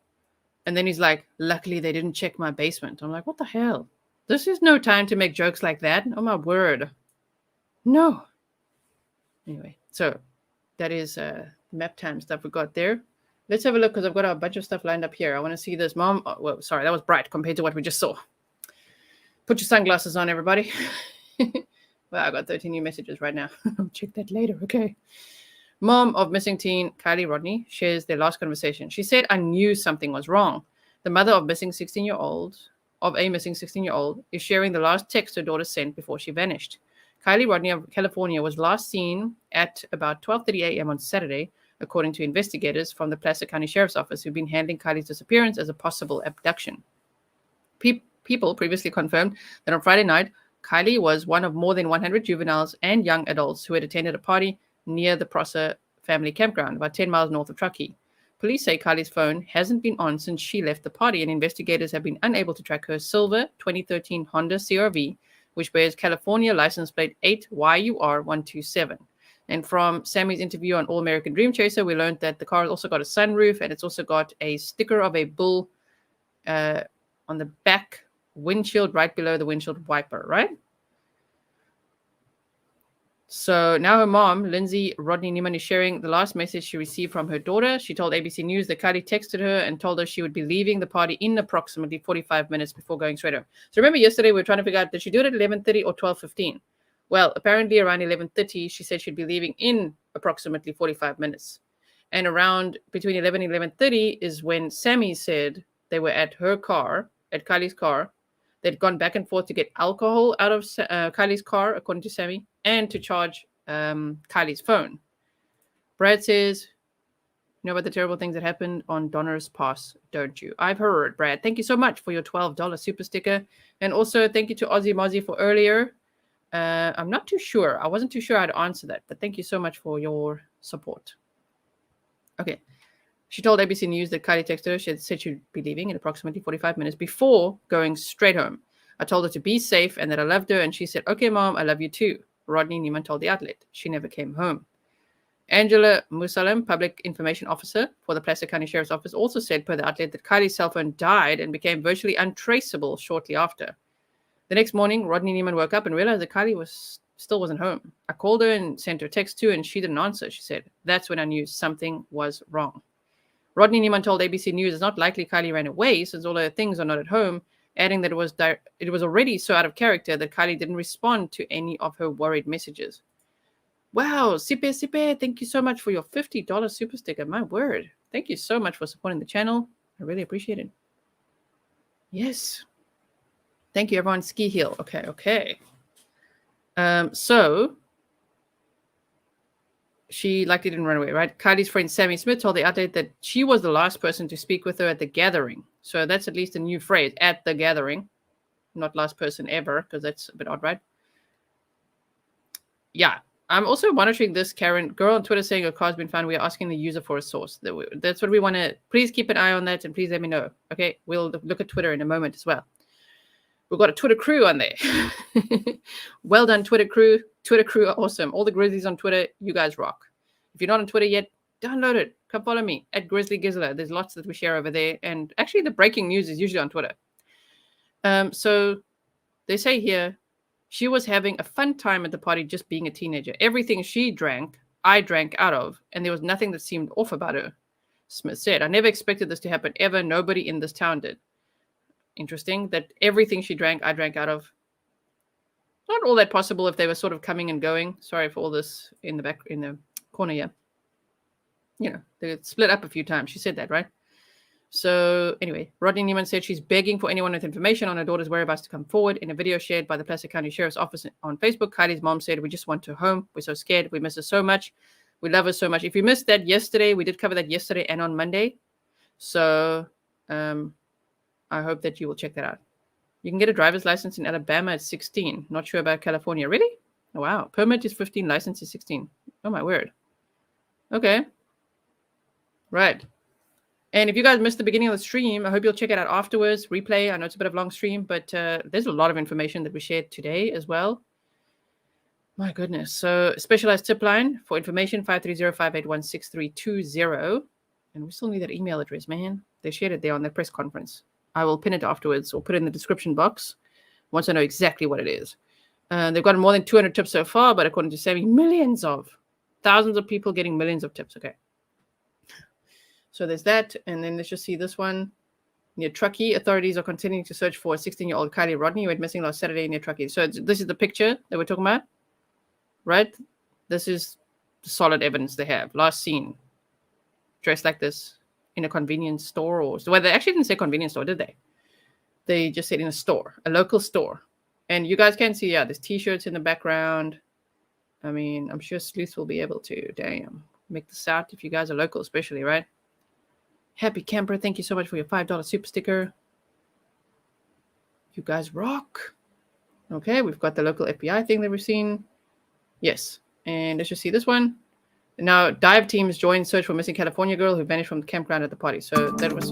And then he's like, luckily they didn't check my basement. I'm like, what the hell? This is no time to make jokes like that. Oh, my word. No. Anyway, so that is map time stuff we got there. Let's have a look because I've got a bunch of stuff lined up here. I want to see this. Mom, oh, well, sorry, that was bright compared to what we just saw. Put your sunglasses on, everybody. Well, I got 13 new messages right now. I'll check that later, okay. Mom of missing teen Kiely Rodni shares their last conversation. She said, I knew something was wrong. The mother of missing 16-year-old of a missing 16-year-old is sharing the last text her daughter sent before she vanished. Kiely Rodni of California was last seen at about 12:30 a.m. on Saturday, according to investigators from the Placer County Sheriff's Office who've been handling Kiely's disappearance as a possible abduction. People previously confirmed that on Friday night, Kiely was one of more than 100 juveniles and young adults who had attended a party near the Prosser Family Campground, about 10 miles north of Truckee. Police say Kiely's phone hasn't been on since she left the party, and investigators have been unable to track her silver 2013 Honda CR-V, which bears California license plate 8YUR127. And from Sami's interview on All American Dream Chaser, we learned that the car has also got a sunroof, and it's also got a sticker of a bull on the back windshield right below the windshield wiper, right? So now her mom, Lindsay Rodni Neiman, is sharing the last message she received from her daughter. She told ABC News that Kiely texted her and told her she would be leaving the party in approximately 45 minutes before going straight home. So remember yesterday we were trying to figure out, did she do it at 11:30 or 12:15? Well, apparently around 11:30, she said she'd be leaving in approximately 45 minutes. And around between 11 and 11:30 is when Sami said they were at her car, at Kiely's car. They'd gone back and forth to get alcohol out of Kiely's car, according to Sami, and to charge Kiely's phone. Brad says, you know about the terrible things that happened on Donner's Pass, don't you? I've heard, Brad. Thank you so much for your $12 super sticker. And also thank you to Ozzy Mozzie for earlier. I'm not too sure. I wasn't too sure how to answer that, but thank you so much for your support. Okay. She told ABC News that Kiely texted her. She had said she'd be leaving in approximately 45 minutes before going straight home. I told her to be safe and that I loved her, and she said, okay, Mom, I love you too. Rodni Neiman told the outlet. She never came home. Angela Musalem, Public Information Officer for the Placer County Sheriff's Office, also said per the outlet that Kiely's cell phone died and became virtually untraceable shortly after. The next morning, Rodni Neiman woke up and realized that Kiely still wasn't home. I called her and sent her a text too, and she didn't answer, she said. That's when I knew something was wrong. Rodni Neiman told ABC News it's not likely Kiely ran away since all her things are not at home, adding that it was already so out of character that Kiely didn't respond to any of her worried messages. Wow, Sipe, thank you so much for your $50 super sticker. My word. Thank you so much for supporting the channel. I really appreciate it. Yes. Thank you, everyone. Ski Hill. Okay. So she likely didn't run away, right? Kiely's friend Sami Smith told the outlet that she was the last person to speak with her at the gathering. So that's at least a new phrase, at the gathering. Not last person ever, because that's a bit odd, right? Yeah. I'm also monitoring this, Karen. Girl on Twitter saying her car's been found. We are asking the user for a source. That's what we want to... Please keep an eye on that and please let me know. Okay? We'll look at Twitter in a moment as well. We've got a Twitter crew on there. Well done, Twitter crew. Twitter crew are awesome. All the Grizzlies on Twitter, you guys rock. If you're not on Twitter yet, download it. Come follow me at Grizzly Gisela. There's lots that we share over there. And actually, the breaking news is usually on Twitter. So they say here, she was having a fun time at the party just being a teenager. Everything she drank, I drank out of. And there was nothing that seemed off about her. Smith said, I never expected this to happen ever. Nobody in this town did. Interesting that everything she drank, I drank out of. Not all that possible if they were sort of coming and going. Sorry for all this in the back, in the corner here. You know, they split up a few times. She said that, right? So anyway, Rodni Neiman said she's begging for anyone with information on her daughter's whereabouts to come forward. In a video shared by the Placer County Sheriff's Office on Facebook, Kiely's mom said, we just want her home. We're so scared. We miss her so much. We love her so much. If you missed that yesterday, we did cover that yesterday and on Monday. So I hope that you will check that out. You can get a driver's license in Alabama at 16. Not sure about California. Really? Oh, wow. Permit is 15. License is 16. Oh, my word. Okay. Right. And if you guys missed the beginning of the stream, I hope you'll check it out afterwards. Replay. I know it's a bit of a long stream, but there's a lot of information that we shared today as well. My goodness. So specialized tip line for information, 530-581-6320. And we still need that email address, man. They shared it there on their press conference. I will pin it afterwards or put it in the description box once I know exactly what it is. They've gotten more than 200 tips so far, but according to Sami, thousands of people getting millions of tips. Okay. So there's that. And then let's just see this one. Near Truckee, authorities are continuing to search for a 16-year-old Kiely Rodni who went missing last Saturday near Truckee. So this is the picture that we're talking about, right? This is the solid evidence they have. Last seen, dressed like this in a convenience store. Well, they actually didn't say convenience store, did they? They just said in a store, a local store. And you guys can see, yeah, there's t-shirts in the background. I mean, I'm sure Sleuth will be able to, damn, make this out if you guys are local, especially, right? Happy Camper, thank you so much for your $5 super sticker. You guys rock. Okay, we've got the local FBI thing that we've seen. Yes, and let's just see this one. Now, dive teams joined search for missing California girl who vanished from the campground at the party. So that was,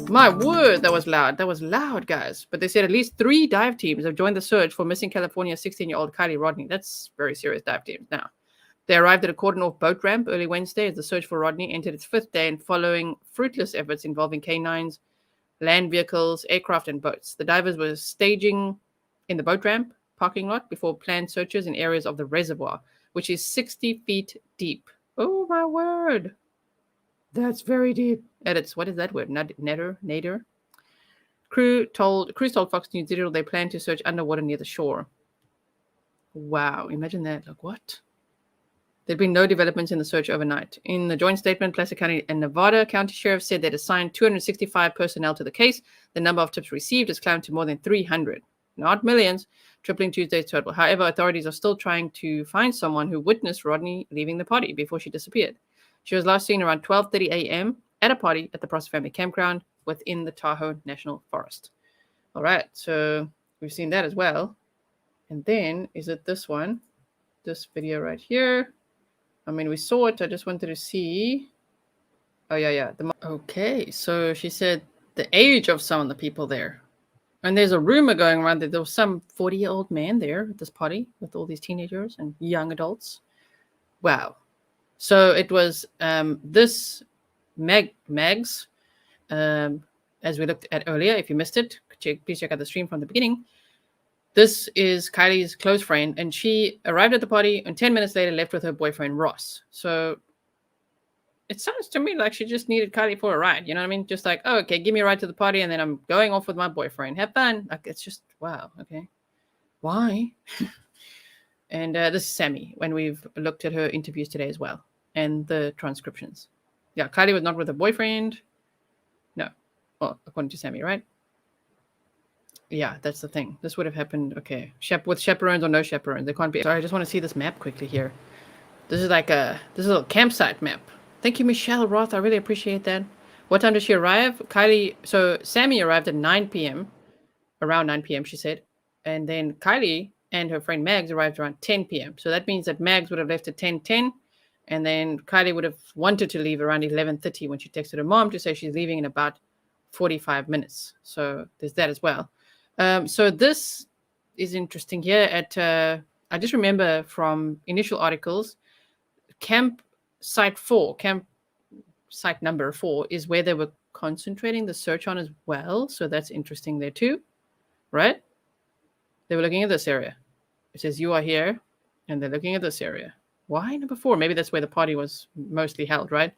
my word, that was loud. That was loud, guys. But they said at least 3 dive teams have joined the search for missing California 16-year-old Kiely Rodni. That's very serious dive teams. Now, they arrived at a cordon-off boat ramp early Wednesday as the search for Rodni entered its 5th day and following fruitless efforts involving canines, land vehicles, aircraft, and boats. The divers were staging in the boat ramp parking lot before planned searches in areas of the reservoir, which is 60 feet deep. Oh, my word. That's very deep. Edits. What is that word? Nader? Crews told Fox News Digital they plan to search underwater near the shore. Wow. Imagine that. Like, what? There'd been no developments in the search overnight. In the joint statement, Placer County and Nevada County Sheriff said they'd assigned 265 personnel to the case. The number of tips received has climbed to more than 300. Not millions, tripling Tuesday's total. However, authorities are still trying to find someone who witnessed Rodni leaving the party before she disappeared. She was last seen around 12:30 a.m. at a party at the Prosser Family Campground within the Tahoe National Forest. All right, so we've seen that as well. And then, is it this one? This video right here. I mean, we saw it. I just wanted to see. Oh, yeah. Okay, so she said the age of some of the people there. And there's a rumor going around that there was some 40-year-old man there at this party with all these teenagers and young adults. Wow. So it was this Megs, as we looked at earlier. If you missed it, please check out the stream from the beginning. This is Kylie's close friend, and she arrived at the party and 10 minutes later left with her boyfriend, Ross. So it sounds to me like she just needed Kiely for a ride. You know what I mean? Just like, oh, okay, give me a ride to the party, and then I'm going off with my boyfriend. Have fun. Like, it's just, wow, okay. Why? And this is Sami, when we've looked at her interviews today as well, and the transcriptions. Yeah, Kiely was not with her boyfriend. No. Well, according to Sami, right? Yeah, that's the thing. This would have happened, okay. With chaperones or no chaperones. They can't be. Sorry, I just want to see this map quickly here. This is like this is a little campsite map. Thank you, Michelle Roth. I really appreciate that. What time did she arrive? So Sami arrived at 9 p.m. Around 9 p.m., she said. And then Kiely and her friend Mags arrived around 10 p.m. So that means that Mags would have left at 10:10. And then Kiely would have wanted to leave around 11:30 when she texted her mom to say she's leaving in about 45 minutes. So there's that as well. So this is interesting here. I just remember from initial articles, campsite number 4 is where they were concentrating the search on as well. So that's interesting there too, right? They were looking at this area. It says you are here, and they're looking at this area. Why number 4? Maybe that's where the party was mostly held, right?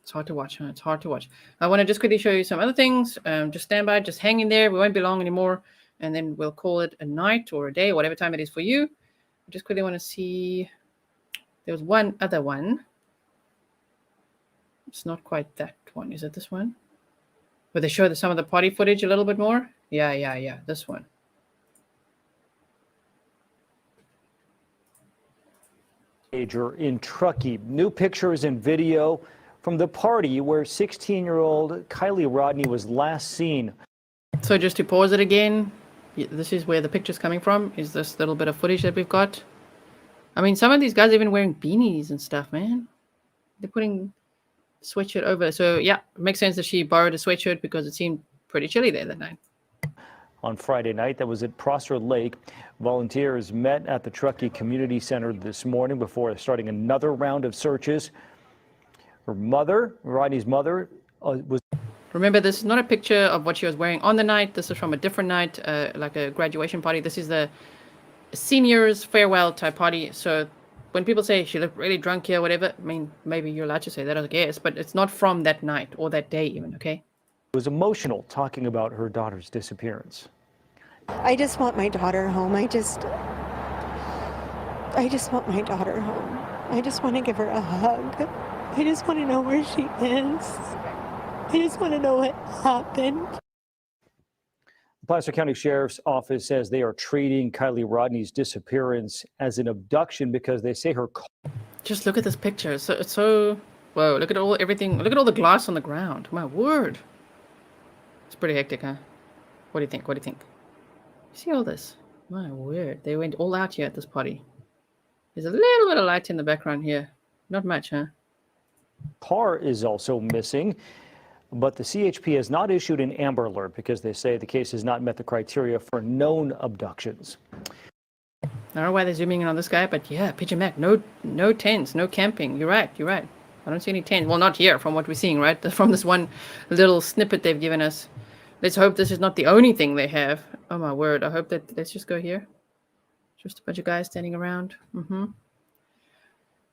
It's hard to watch, huh? It's hard to watch. I want to just quickly show you some other things. Just stand by, just hang in there. We won't be long anymore. And then we'll call it a night or a day, whatever time it is for you. I just quickly want to see. There was one other one. It's not quite that one. Is it this one? Where they show some of the party footage a little bit more? Yeah. This one. In Truckee. New pictures and video from the party where 16-year-old Kiely Rodni was last seen. So just to pause it again, this is where the picture's coming from, is this little bit of footage that we've got. I mean, some of these guys are even wearing beanies and stuff, man. They're putting sweatshirt over. So yeah, it makes sense that she borrowed a sweatshirt because it seemed pretty chilly there that night. On Friday night, that was at Prosser Lake. Volunteers met at the Truckee Community Center this morning before starting another round of searches. Her mother, Rodni's mother, was... Remember, this is not a picture of what she was wearing on the night. This is from a different night, like a graduation party. This is the seniors farewell type party. So when people say she looked really drunk here, whatever, I mean, maybe you're allowed to say that, I guess, but it's not from that night or that day even, okay? Was emotional talking about her daughter's disappearance. I just want my daughter home. I just want my daughter home. I just want to give her a hug. I just want to know where she is. I just want to know what happened. Placer County Sheriff's Office says they are treating Kiely Rodni's disappearance as an abduction because they say her. Just look at this picture. It's so whoa. Look at everything. Look at all the glass on the ground. My word. It's pretty hectic, huh? What do you think? What do you think? See all this? My word. They went all out here at this party. There's a little bit of light in the background here. Not much, huh? Car is also missing, but the CHP has not issued an Amber Alert because they say the case has not met the criteria for known abductions. I don't know why they're zooming in on this guy, but yeah, Pigeon Mac, no tents, no camping. You're right. I don't see any tents. Well, not here from what we're seeing, right? From this one little snippet they've given us. Let's hope this is not the only thing they have. Oh my word. I hope that, let's just go here. Just a bunch of guys standing around.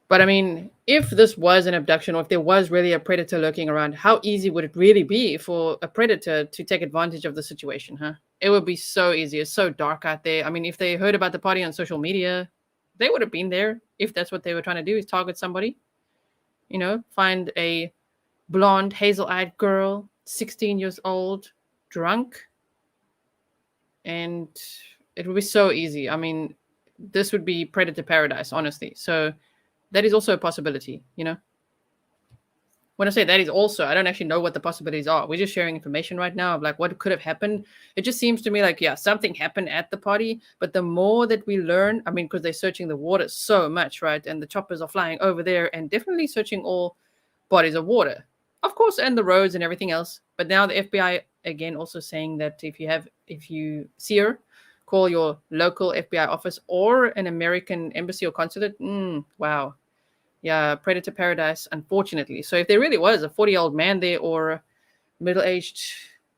But I mean, if this was an abduction or if there was really a predator lurking around, how easy would it really be for a predator to take advantage of the situation, huh? It would be so easy. It's so dark out there. I mean, if they heard about the party on social media, they would have been there if that's what they were trying to do, is target somebody. You know, find a blonde, hazel-eyed girl, 16 years old, drunk. And it would be so easy. I mean, this would be predator paradise, honestly. So that is also a possibility, you know. When I say that is also, I don't actually know what the possibilities are. We're just sharing information right now of like what could have happened. It just seems to me like, yeah, something happened at the party. But the more that we learn, I mean, because they're searching the water so much, right? And the choppers are flying over there and definitely searching all bodies of water, of course, and the roads and everything else. But now the FBI, again, also saying that if you see her, call your local FBI office or an American embassy or consulate. Wow. Yeah, predator paradise, unfortunately. So if there really was a 40-year-old man there or middle-aged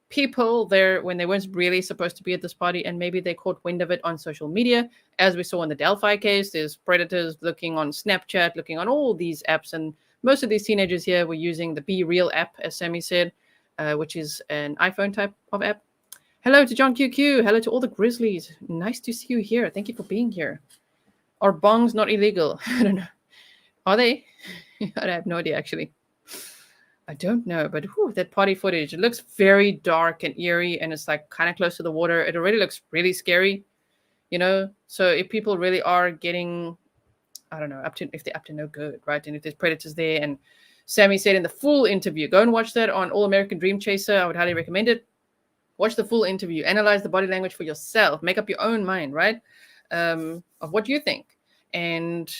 people there when they weren't really supposed to be at this party, and maybe they caught wind of it on social media, as we saw in the Delphi case, there's predators looking on Snapchat, looking on all these apps, and most of these teenagers here were using the Be Real app, as Sami said, which is an iPhone type of app. Hello to John QQ. Hello to all the Grizzlies. Nice to see you here. Thank you for being here. Are bongs not illegal? I don't know. Are they? I have no idea, actually. I don't know, but that party footage, it looks very dark and eerie, and it's like kind of close to the water. It already looks really scary, you know? So if people really are getting, I don't know, if they're up to no good, right? And if there's predators there, and Sami said in the full interview, go and watch that on All American Dream Chaser. I would highly recommend it. Watch the full interview, analyze the body language for yourself, make up your own mind, right? Of what you think. And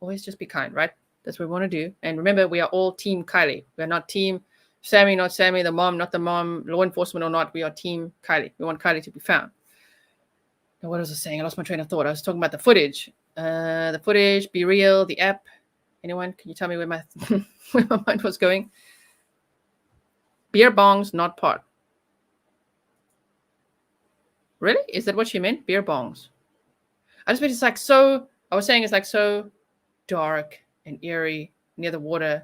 always just be kind, right? That's what we want to do. And remember, we are all team Kiely. We are not team Sami, not Sami, the mom, not the mom, law enforcement or not. We are team Kiely. We want Kiely to be found. Now, what was I saying? I lost my train of thought. I was talking about the footage. The footage, Be Real, the app. Anyone? Can you tell me where my where my mind was going? Beer bongs, not pot. Really? Is that what she meant? Beer bongs. I just mean it's like so. I was saying it's like so dark and eerie near the water.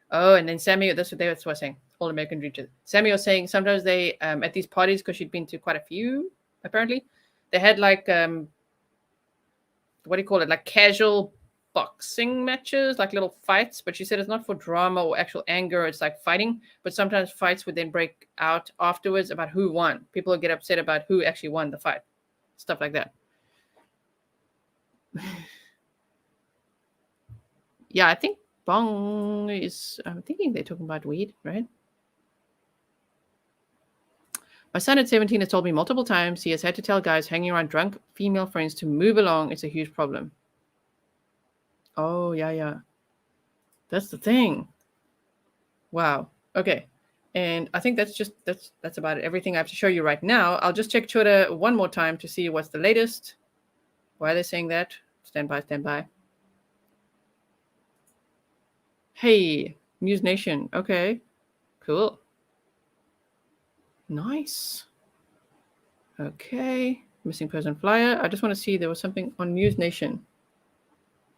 Oh, and then Sami, that's what I was saying. All American Dream Chaser. Sami was saying sometimes they at these parties, because she'd been to quite a few apparently, they had like what do you call it, like casual boxing matches, like little fights. But she said it's not for drama or actual anger, it's like fighting. But sometimes fights would then break out afterwards about who won. People would get upset about who actually won the fight, stuff like that. Yeah, I think bong is, I'm thinking they're talking about weed, right? My son at 17 has told me multiple times he has had to tell guys hanging around drunk female friends to move along. It's a huge problem. Oh, yeah. That's the thing. Wow. Okay. And I think that's about it. Everything I have to show you right now. I'll just check Twitter one more time to see what's the latest. Why are they saying that? Stand by. Hey, News Nation. Okay, cool. Nice. Okay, missing person flyer. I just want to see, there was something on News Nation.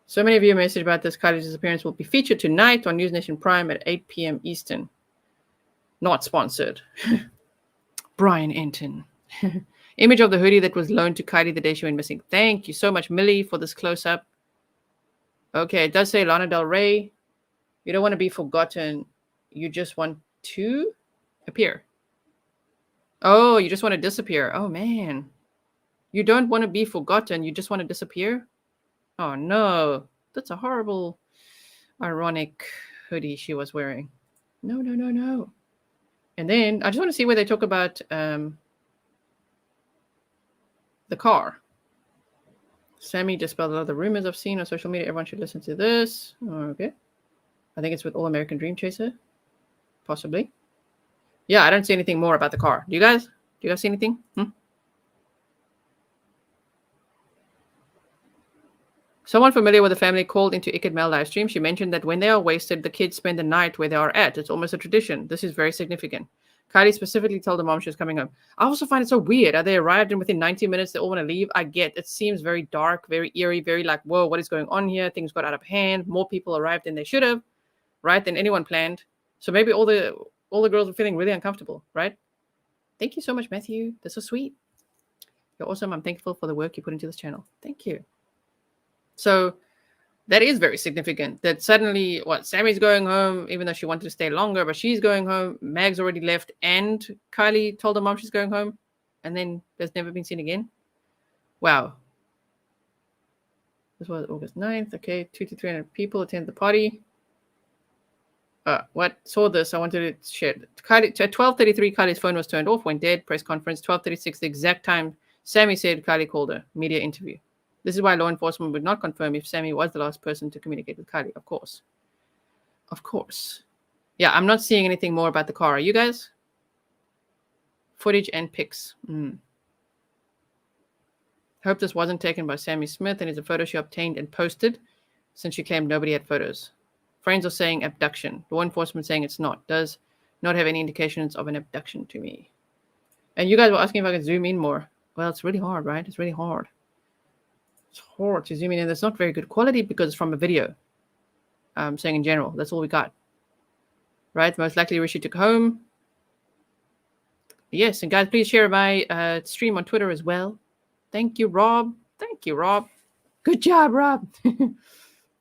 So many of you messaged about this. Kylie's disappearance will be featured tonight on News Nation Prime at 8 p.m. Eastern. Not sponsored. Brian Enton. Image of the hoodie that was loaned to Kiely the day she went missing. Thank you so much, Millie, for this close-up. Okay, it does say Lana Del Rey. You don't want to be forgotten. You just want to appear. Oh, you just want to disappear. Oh, man. You don't want to be forgotten. You just want to disappear? Oh, no. That's a horrible, ironic hoodie she was wearing. No, no, no, no. And then I just want to see where they talk about the car. Sami dispelled a lot of the rumors I've seen on social media. Everyone should listen to this. Okay. I think it's with All American Dream Chaser. Possibly. Yeah, I don't see anything more about the car. Do you guys? Do you guys see anything? Someone familiar with the family called into Iked Mail live stream. She mentioned that when they are wasted, the kids spend the night where they are at. It's almost a tradition. This is very significant. Kylie specifically told the mom she was coming home. I also find it so weird. Are they arrived and within 90 minutes they all want to leave? I get it seems very dark, very eerie, very like, whoa, what is going on here? Things got out of hand. More people arrived than they should have, right? Than anyone planned. So maybe all the girls were feeling really uncomfortable, right? Thank you so much, Matthew. That's so sweet. You're awesome. I'm thankful for the work you put into this channel. Thank you. So that is very significant that suddenly, Sami's going home, even though she wanted to stay longer, but she's going home. Mag's already left, and Kylie told her mom she's going home, and then there's never been seen again. Wow. This was August 9th. Okay, 200 to 300 people attend the party. Saw this. I wanted to share. Kylie, at 12:33, Kylie's phone was turned off, went dead. Press conference, 12:36, the exact time Sami said Kylie called her. Media interview. This is why law enforcement would not confirm if Sami was the last person to communicate with Kylie, of course. Of course. Yeah, I'm not seeing anything more about the car. Are you guys? Footage and pics. Hope this wasn't taken by Sami Smith and is a photo she obtained and posted since she claimed nobody had photos. Friends are saying abduction. Law enforcement saying it's not. Does not have any indications of an abduction to me. And you guys were asking if I could zoom in more. Well, it's really hard, right? It's really hard. It's hard to zoom in, and it's not very good quality because it's from a video. I'm saying in general, that's all we got. Right? Most likely Rishi took home. Yes, and guys, please share my stream on Twitter as well. Thank you, Rob. Thank you, Rob. Good job, Rob.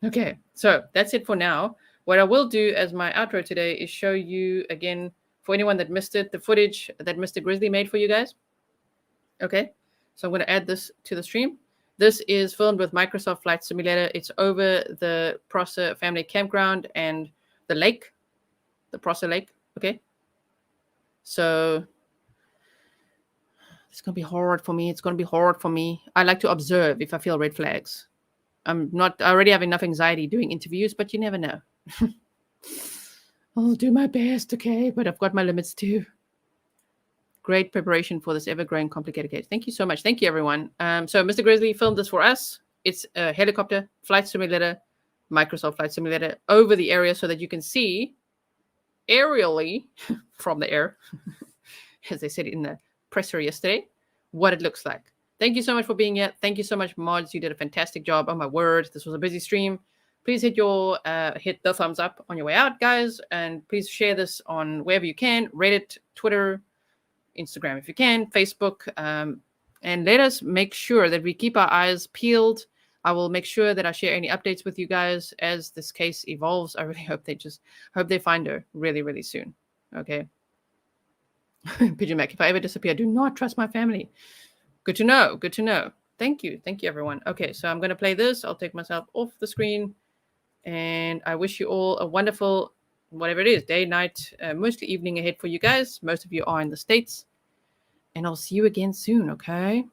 Okay, so that's it for now. What I will do as my outro today is show you again, for anyone that missed it, the footage that Mr. Grizzly made for you guys. Okay, so I'm going to add this to the stream. This is filmed with Microsoft Flight Simulator. It's over the Prosser Family Campground and the lake, the Prosser Lake. Okay. So it's going to be hard for me. It's going to be hard for me. I like to observe if I feel red flags. I already have enough anxiety doing interviews, but you never know. I'll do my best. Okay. But I've got my limits too. Great preparation for this ever-growing complicated case. Thank you so much. Thank you, everyone. So Mr. Grizzly filmed this for us. It's a helicopter, flight simulator, Microsoft Flight Simulator over the area so that you can see aerially from the air, as they said in the presser yesterday, what it looks like. Thank you so much for being here. Thank you so much, mods. You did a fantastic job. Oh, my word. This was a busy stream. Please hit the thumbs up on your way out, guys. And please share this on wherever you can. Reddit, Twitter, Instagram if you can, Facebook, and let us make sure that we keep our eyes peeled. I will make sure that I share any updates with you guys as this case evolves. I really hope they find her really, really soon. Okay. Pigeon Mac, if I ever disappear, do not trust my family. Good to know. Good to know. Thank you. Thank you, everyone. Okay, so I'm going to play this. I'll take myself off the screen. And I wish you all a wonderful, whatever it is, day, night, mostly evening ahead for you guys. Most of you are in the States. And I'll see you again soon, okay?